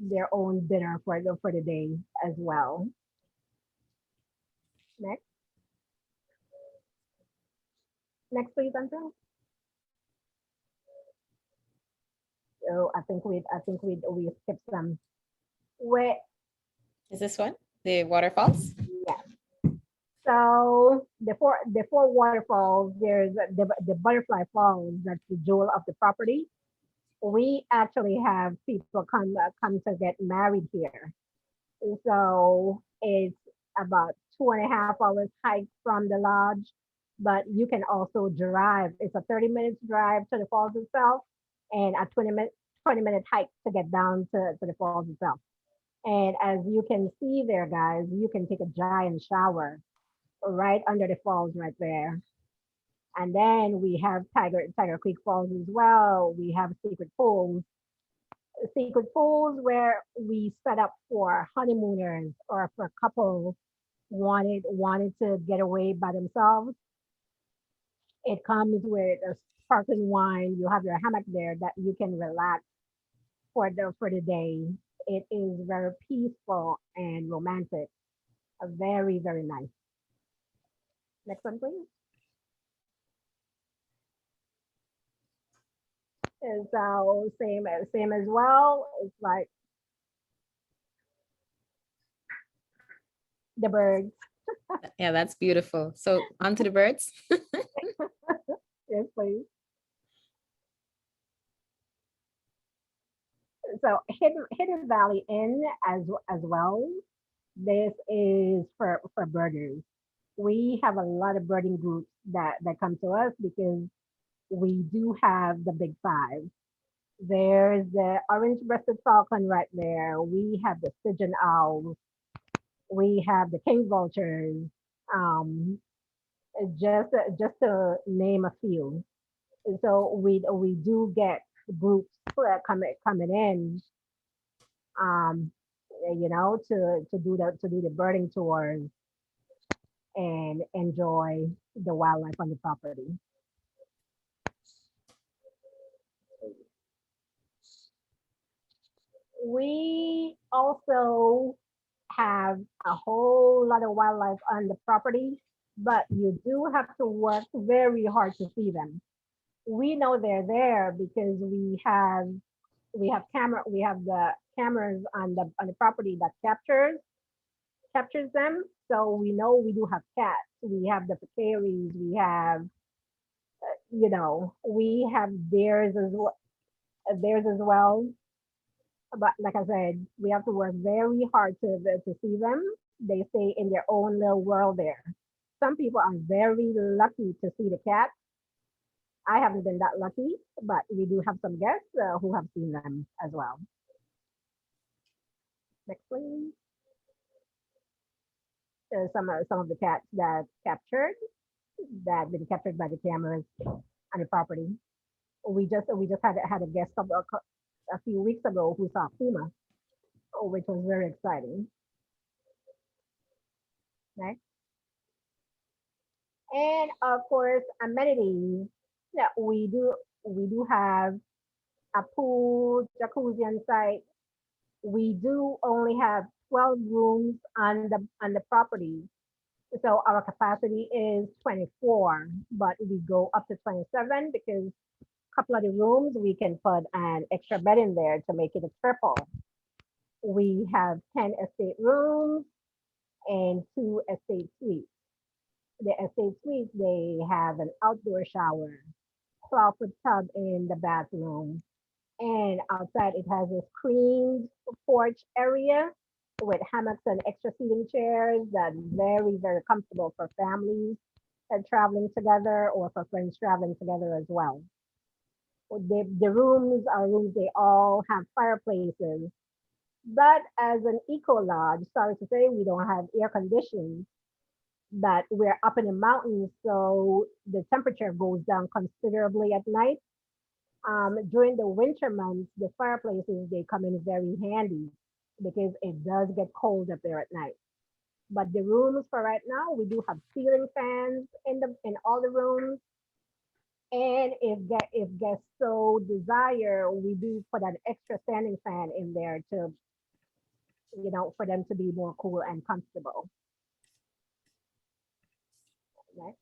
dinner for the day as well. Next, next please, Andrea. So I think we skipped some. Where Is this one? The waterfalls? yeah. So the four waterfalls. There's the Butterfly Falls. That's the jewel of the property. We actually have people come to get married here. So it's about 2.5 hours hike from the lodge, but you can also drive. It's a 30 minutes drive to the falls itself and a 20-minute hike to get down to the falls itself. And as you can see there, guys, you can take a giant shower right under the falls right there. And then we have Tiger Creek Falls as well. We have secret pools where we set up for honeymooners or for couples wanted to get away by themselves. It comes with a sparkling wine. You have your hammock there that you can relax for the day. It is very peaceful and romantic. Very, very nice. Next one, please. And so same as well. It's like the birds. Yeah, that's beautiful. So on to the birds. Yes, please. So Hidden Valley Inn as well. This is for birders. We have a lot of birding groups that come to us because we do have the big five. There's the orange-breasted falcon right there. We have the pigeon owls. We have the king vultures. Um, just to name a few. So we do get groups coming in, um, to do the birding tours and enjoy the wildlife on the property. We also have a whole lot of wildlife on the property, but you do have to work very hard to see them. We know they're there because we have the cameras on the property that captures them. So we know we do have cats. We have the pecaries. We have theirs as well. But like I said, we have to work very hard to see them. They stay in their own little world there. Some people are very lucky to see the cat. I haven't been that lucky, but we do have some guests who have seen them as well. Next, please. Some of the cats that been captured by the cameras on the property. We just had a guest a few weeks ago who saw puma, which was very exciting. Next. And of course, amenities that we do have a pool, jacuzzi on site. We do only have 12 rooms on the property. So our capacity is 24, but we go up to 27 because a couple of the rooms we can put an extra bed in there to make it a triple. We have 10 estate rooms and 2 estate suites. The estate suites, they have an outdoor shower, 12-foot tub in the bathroom, and outside it has a screened porch area with hammocks and extra seating chairs that's very, very comfortable for families that traveling together or for friends traveling together as well. The rooms are rooms, they all have fireplaces. But as an eco lodge, sorry to say, we don't have air conditioning, but we're up in the mountains, so the temperature goes down considerably at night. During the winter months, the fireplaces they come in very handy because it does get cold up there at night. But the rooms for right now, we do have ceiling fans in all the rooms, and if guests so desire, we do put an extra standing fan in there to for them to be more cool and comfortable. Right?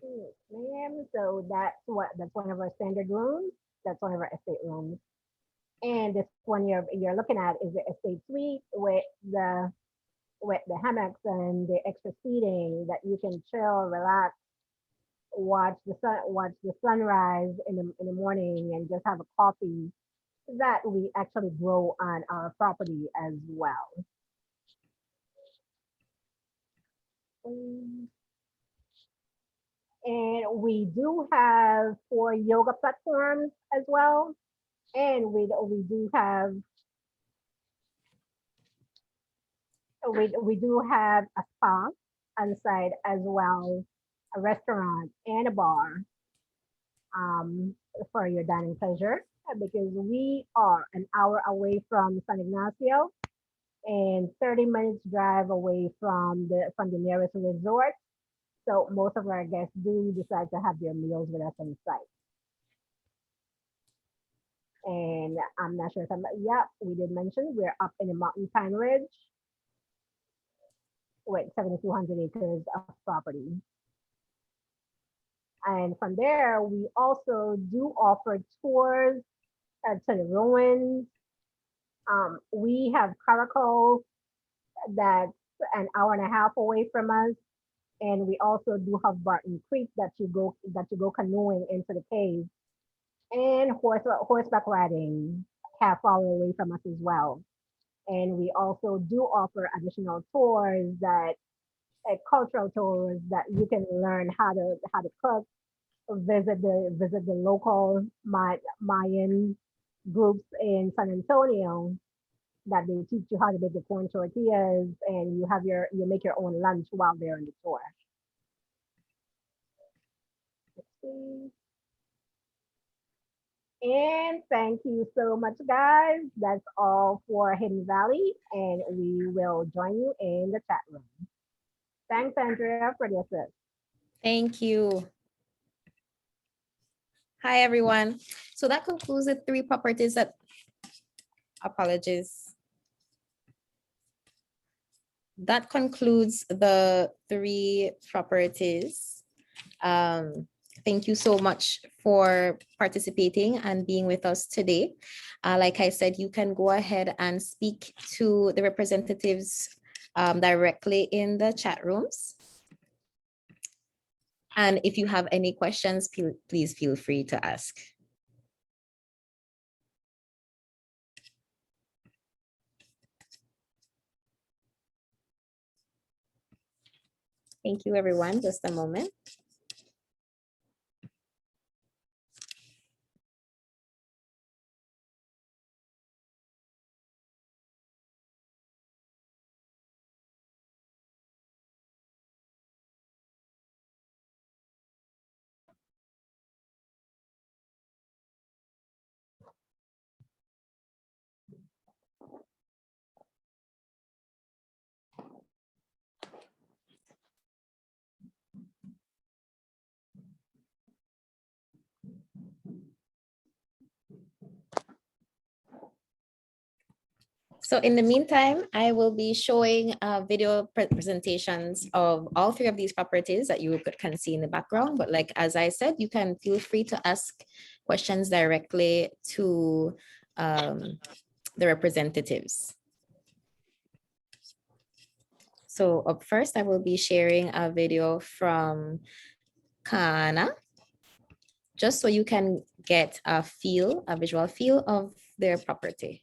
Yes, ma'am. So that's one of our standard rooms. That's one of our estate rooms. And this one you're looking at is the estate suite with the hammocks and the extra seating that you can chill, relax, watch the sunrise in the morning, and just have a coffee that we actually grow on our property as well. Mm, And we do have 4 yoga platforms as well, and we do have We do have a spa on site as well, a restaurant and a bar um, for your dining pleasure because we are an hour away from San Ignacio and 30 minutes drive away from the nearest resort. So most of our guests do decide to have their meals with us on site. And I'm not sure if yeah, we did mention we're up in the mountain pine ridge with 7,200 acres of property. And from there, we also do offer tours to the ruins. We have Caracal that's an hour and a half away from us, and we also do have Barton Creek that you go canoeing into the cave, and horseback riding half hour away from us as well. And we also do offer additional tours that cultural tours that you can learn how to cook, visit the local Mayan groups in San Antonio that they teach you how to make the corn tortillas and you make your own lunch while they're on the tour. Let's see. And thank you so much, guys. That's all for Hidden Valley, and we will join you in the chat room. Thanks, Andrea, for the assist. Thank you. Hi, everyone. So that concludes the three properties that, apologies. That concludes the three properties. Thank you so much for participating and being with us today. Like I said, you can go ahead and speak to the representatives directly in the chat rooms. And if you have any questions, please feel free to ask. Thank you, everyone. Just a moment. So in the meantime, I will be showing video presentations of all three of these properties that you can see in the background. But like, as I said, you can feel free to ask questions directly to the representatives. So up first, I will be sharing a video from Kana, just so you can get a visual feel of their property.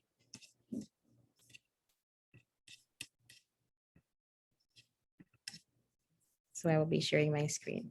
So I will be sharing my screen.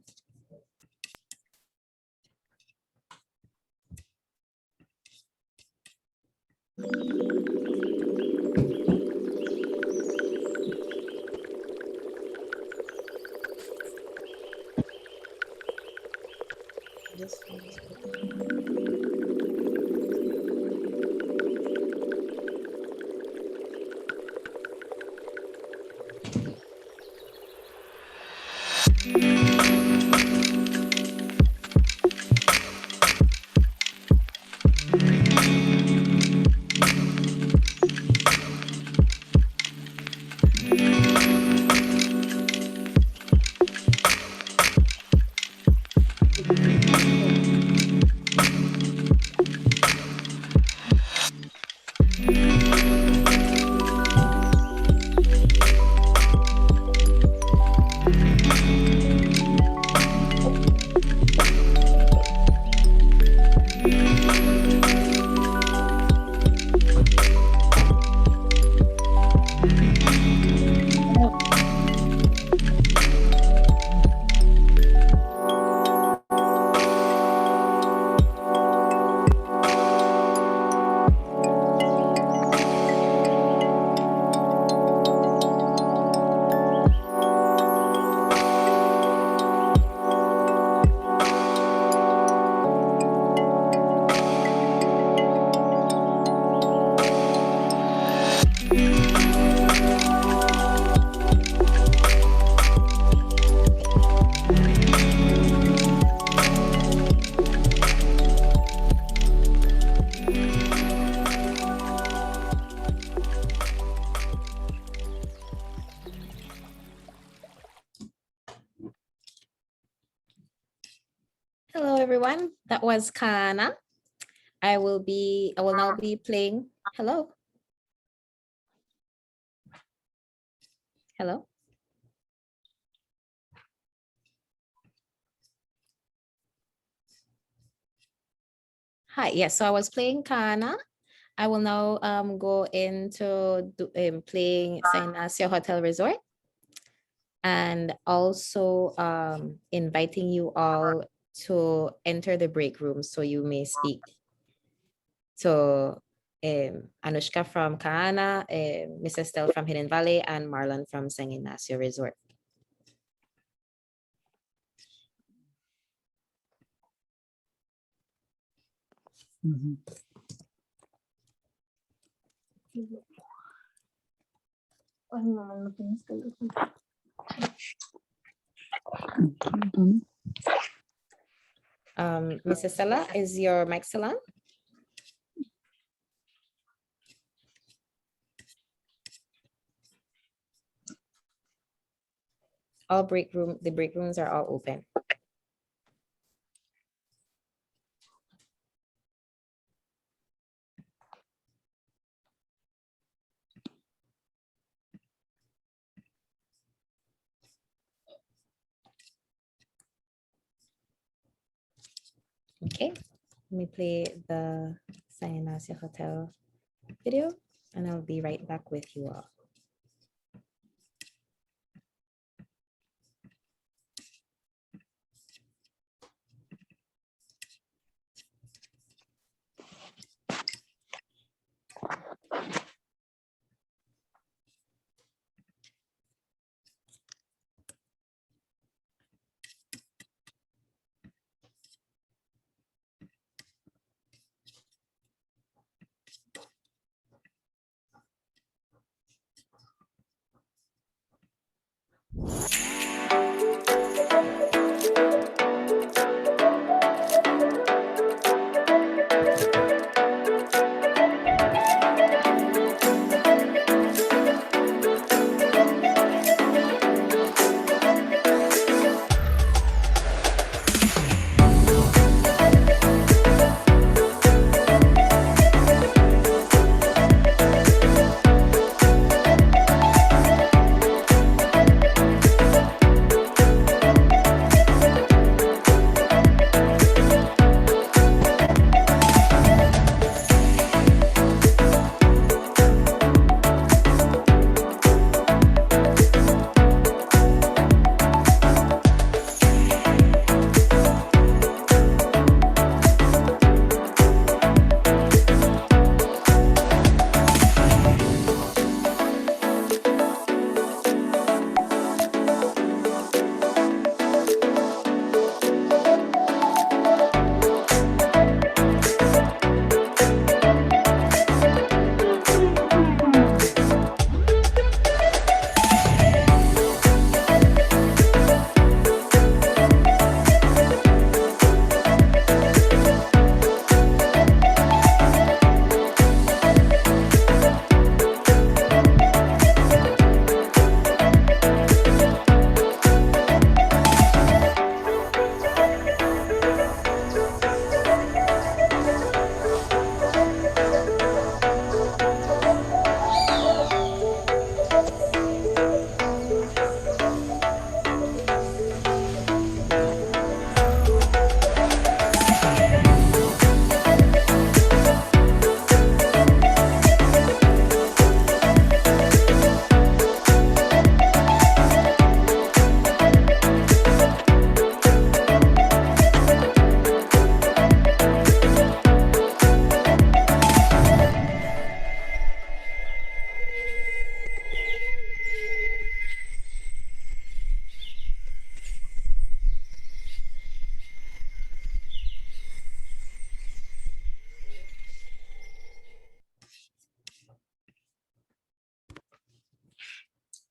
everyone. That was Kana. I will now be playing. Hello. Hello. Hi, yes, so I was playing Kana. I will now go into playing San Ignacio Hotel Resort and also inviting you all to enter the break room so you may speak. So Anushka from Kana, Miss Estelle from Hidden Valley, and Marlon from San Ignacio Resort. Miss Estella, is your mic still on? The break rooms are all open. Okay, let me play the San Ignacio Hotel video and I'll be right back with you all.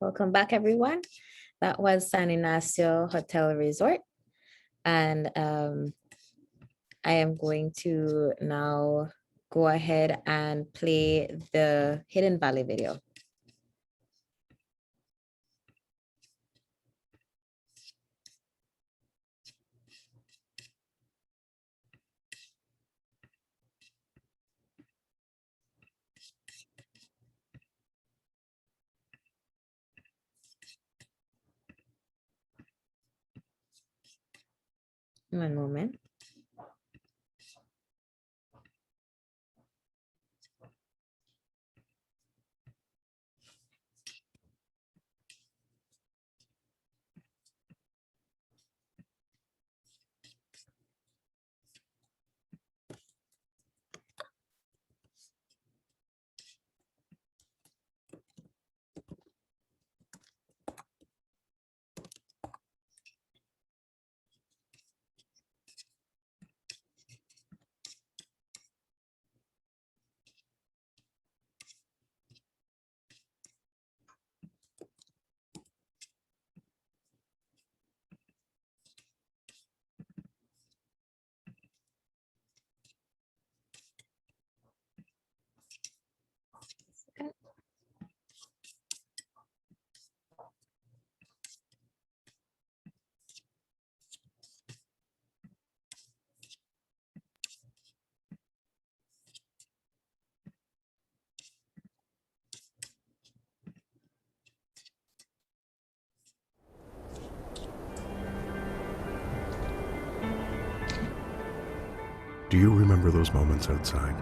Welcome back, everyone. That was San Ignacio Hotel Resort. And I am going to now go ahead and play the Hidden Valley video. One moment. Do you remember those moments outside,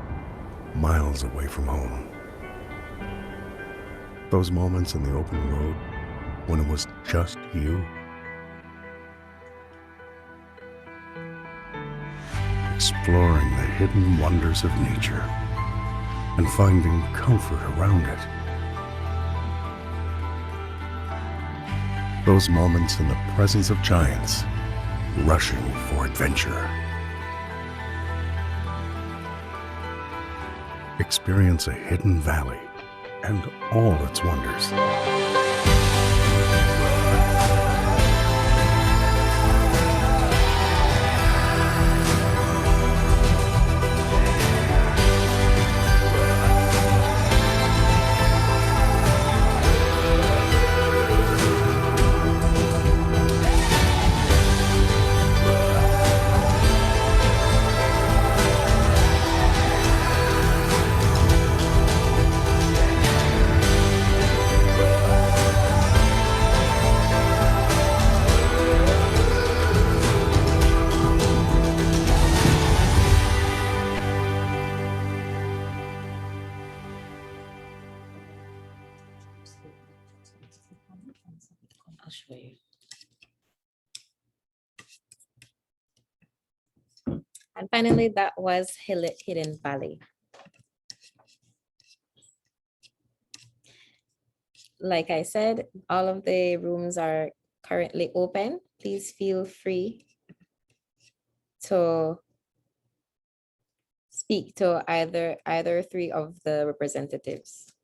miles away from home? Those moments in the open road when it was just you? Exploring the hidden wonders of nature and finding comfort around it. Those moments in the presence of giants rushing for adventure. Experience a hidden valley and all its wonders. I'll show you. And finally, that was Hidden Valley. Like I said, all of the rooms are currently open. Please feel free to speak to either three of the representatives.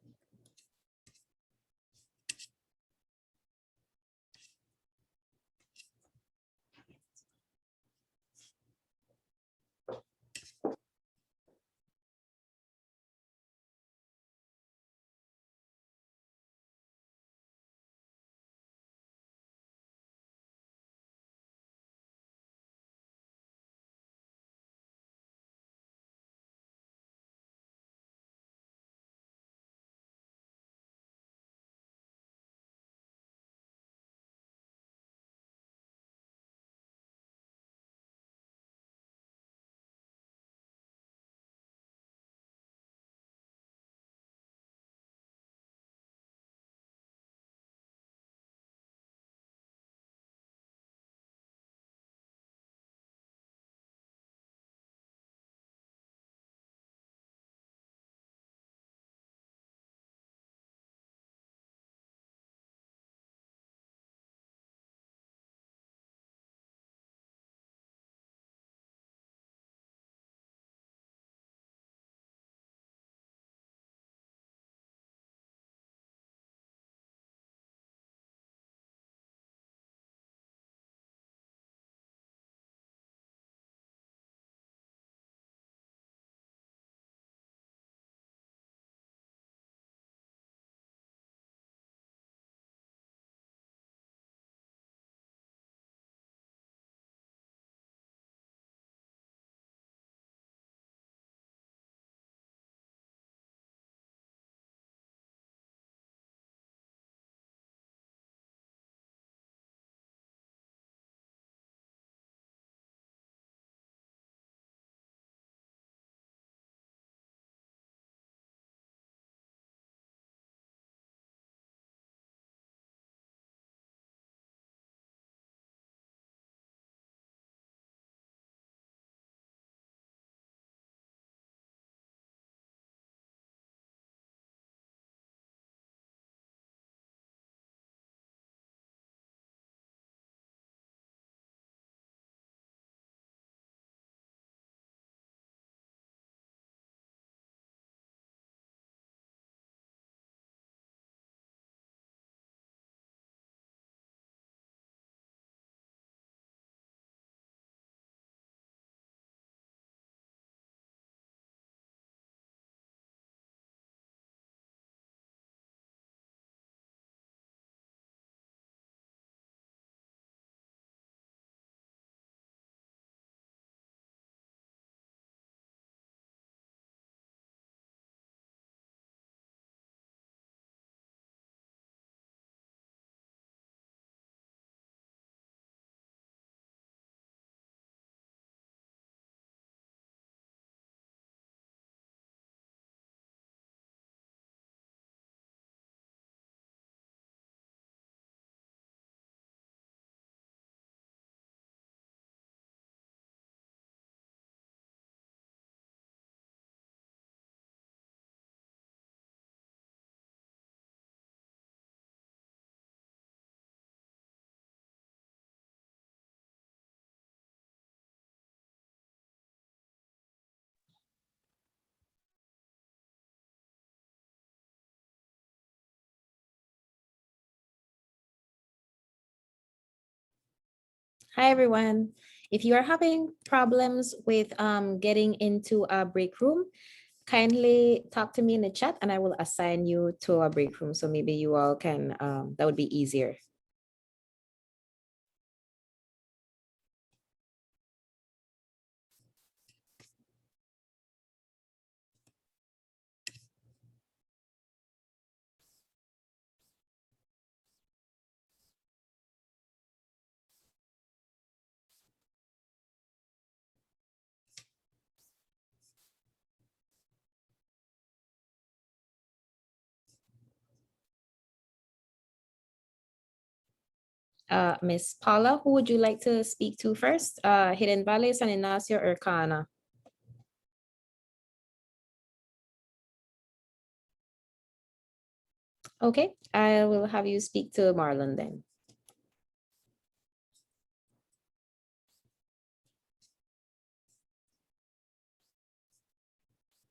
Hi, everyone. If you are having problems with getting into a break room, kindly talk to me in the chat and I will assign you to a break room. So maybe you all can, that would be easier. Miss Paula, who would you like to speak to first? Hidden Valley, San Ignacio, or Kana? Okay, I will have you speak to Marlon then.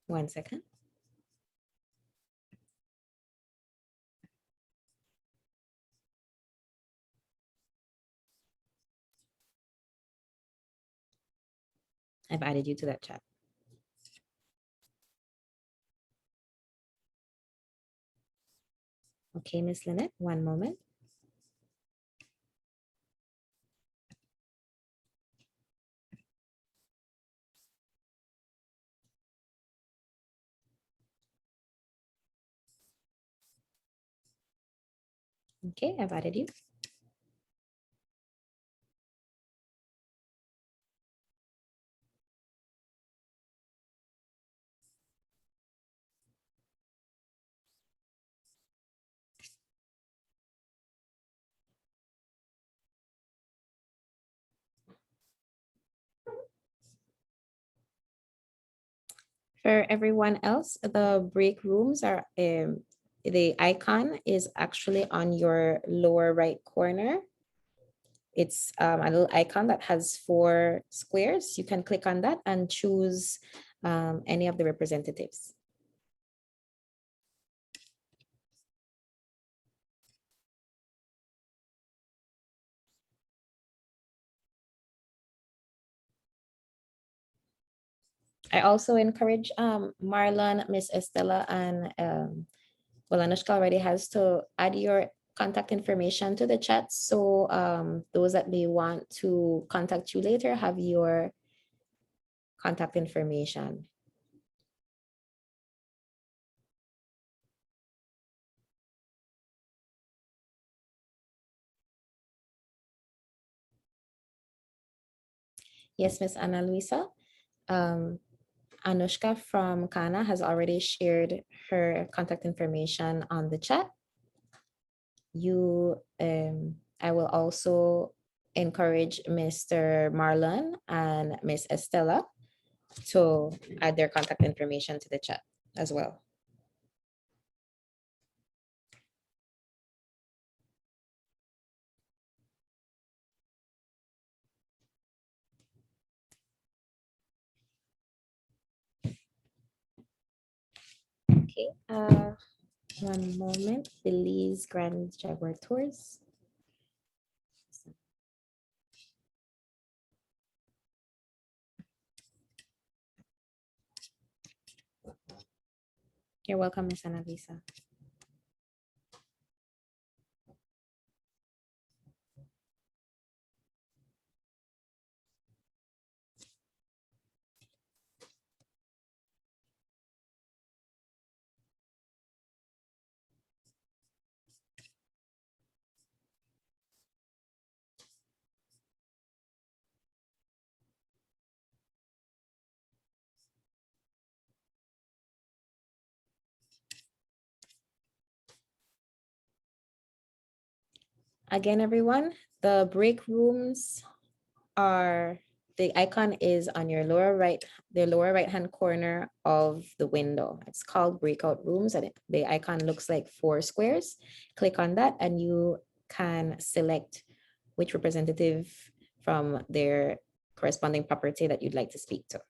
1 second. I've added you to that chat. Okay, Miss Lynette, 1 moment. Okay, I've added you. For everyone else, the break rooms are, the icon is actually on your lower right corner. It's a little icon that has 4 squares. You can click on that and choose any of the representatives. I also encourage Marlon, Miss Estella, and well, Anushka already has to add your contact information to the chat. So those that may want to contact you later have your contact information. Yes, Miss Ana Luisa. Anushka from Kana has already shared her contact information on the chat. I will also encourage Mr. Marlon and Miss Estella to add their contact information to the chat as well. Okay, 1 moment. Belize Grand Jaguar Tours. You're welcome, Miss Annalisa. Again, everyone, the break rooms are, the icon is on your lower right, the lower right hand corner of the window. It's called breakout rooms, and the icon looks like 4 squares. Click on that and you can select which representative from their corresponding property that you'd like to speak to.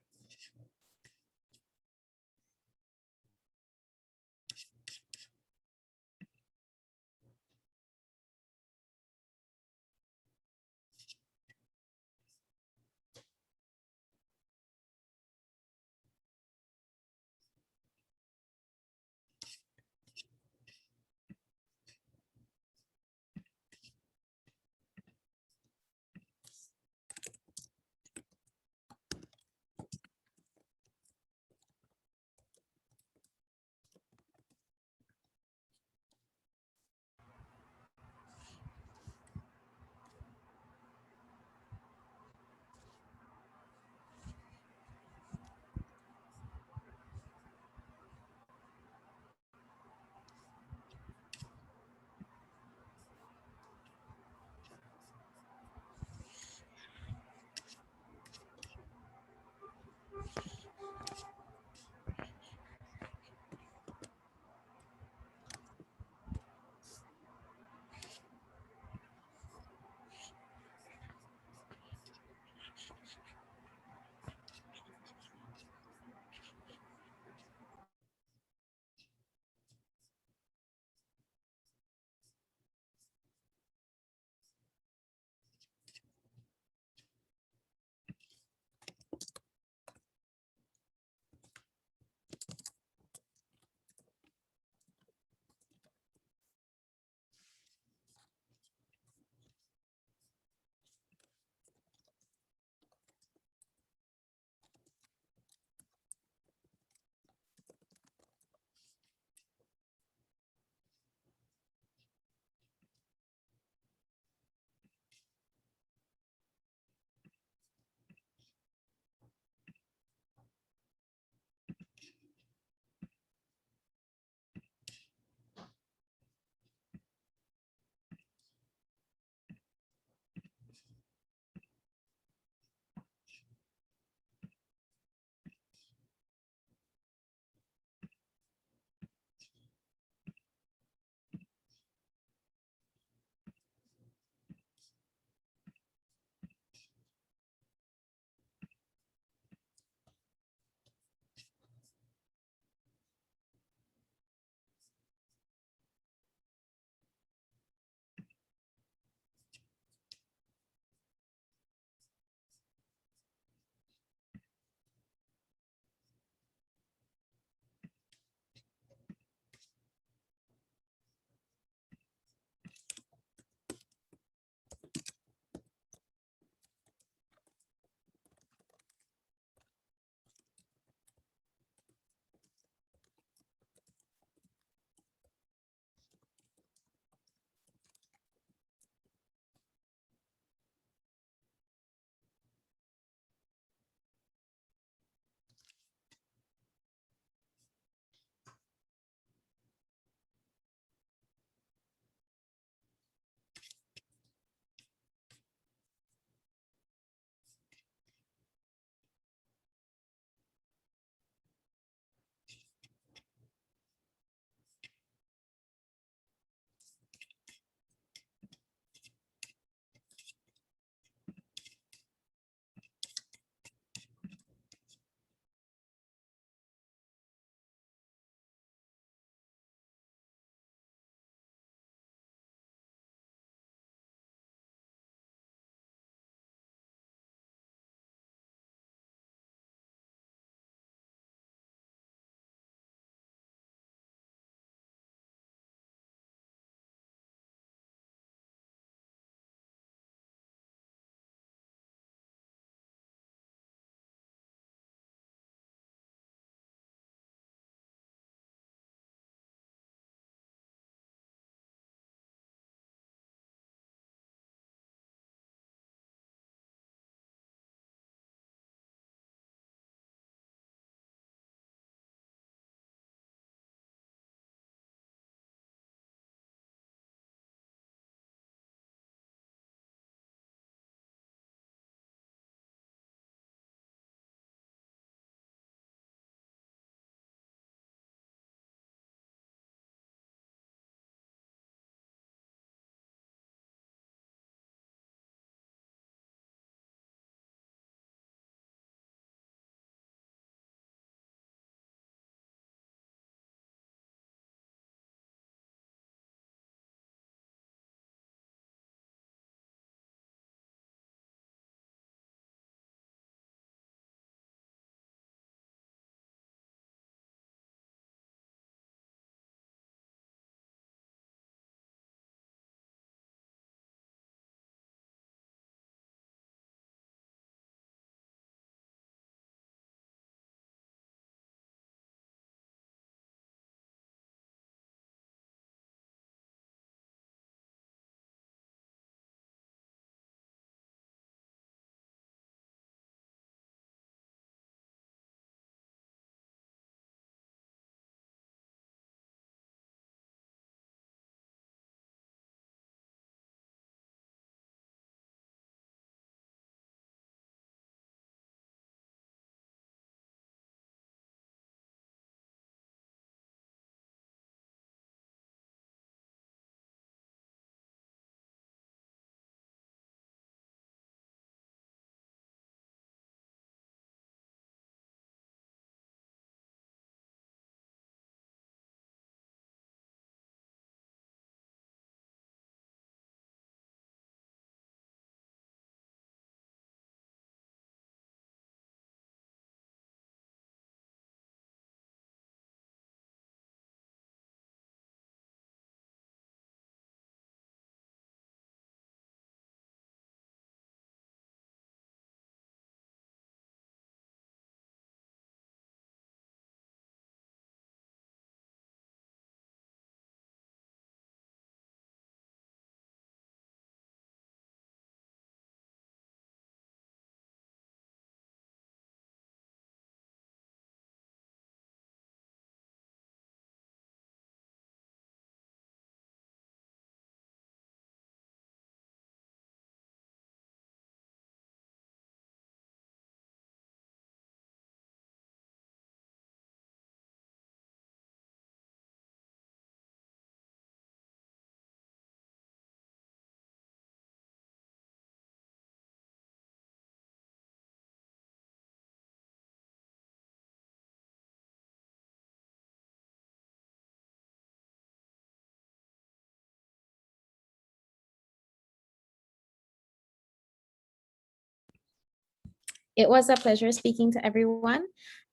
It was a pleasure speaking to everyone.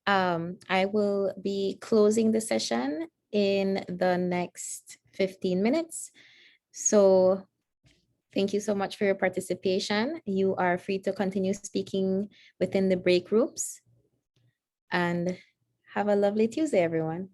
I will be closing the session in the next 15 minutes. So thank you so much for your participation. You are free to continue speaking within the break groups, and have a lovely Tuesday, everyone.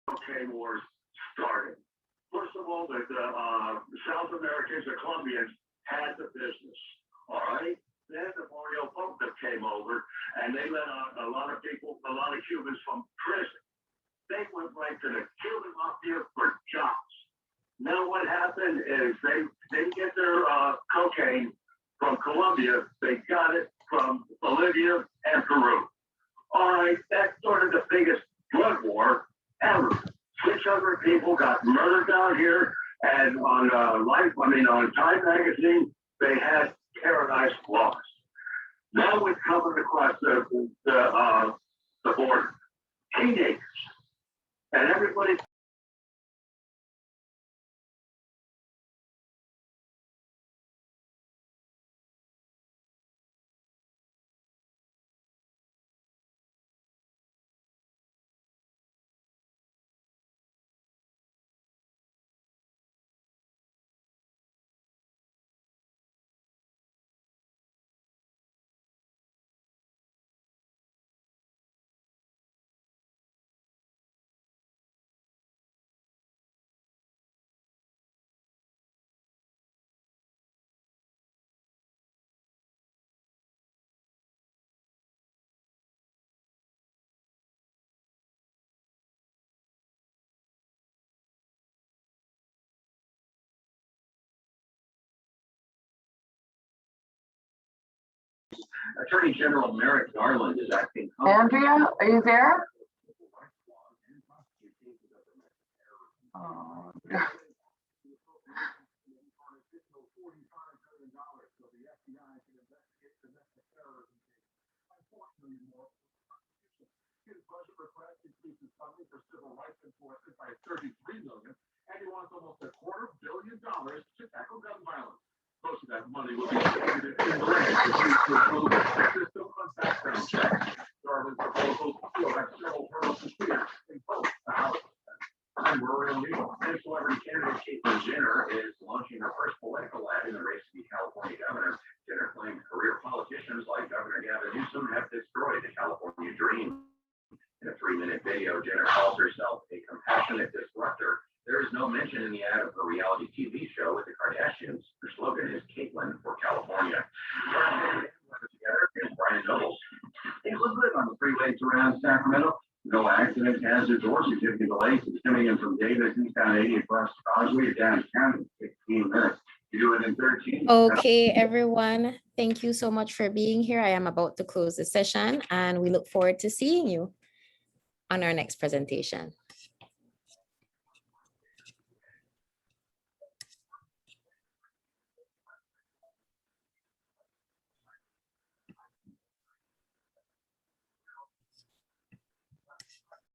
cocaine wars started. First of all, the South Americans, the Colombians, had the business. All right. Then the Mario Pumpkin came over, and they let out a lot of people, a lot of Cubans from prison. They went right to the Cuban mafia for jobs. Now what happened is they didn't get their cocaine from Colombia. They got it from Bolivia and Peru. All right, that started the biggest drug war ever. 600 people got murdered down here, and on on Time Magazine, they had Paradise Lost. Now we're coming across the border, teenagers, and everybody. Attorney General Merrick Garland is acting. Andrea, are you there? Oh, God. His budget request increases funding for civil rights enforcement by 33 million, and he wants almost $250 million to tackle gun violence. Most of that money will be distributed in grants to use to improve the system on background checks. Garland's proposals will have several hurdles to clear in both the House and rural legal. And celebrity candidate Caitlyn Jenner is launching her first political ad in the race to be California governor. Jenner claims career politicians like Governor Gavin Newsom have destroyed the California dream. In a 3-minute video, Jenner calls herself a compassionate disruptor. There is no mention in the ad of her reality TV show with the Kardashians. Her slogan is Caitlyn for California. Together is Brian Nobles. Things look good on the freeways around Sacramento. No accidents, hazards, or significant delays. It's coming in from Davis, eastbound 80 across the causeway downtown in 16 minutes. You do it in 13. Okay, everyone, thank you so much for being here. I am about to close the session, and we look forward to seeing you on our next presentation.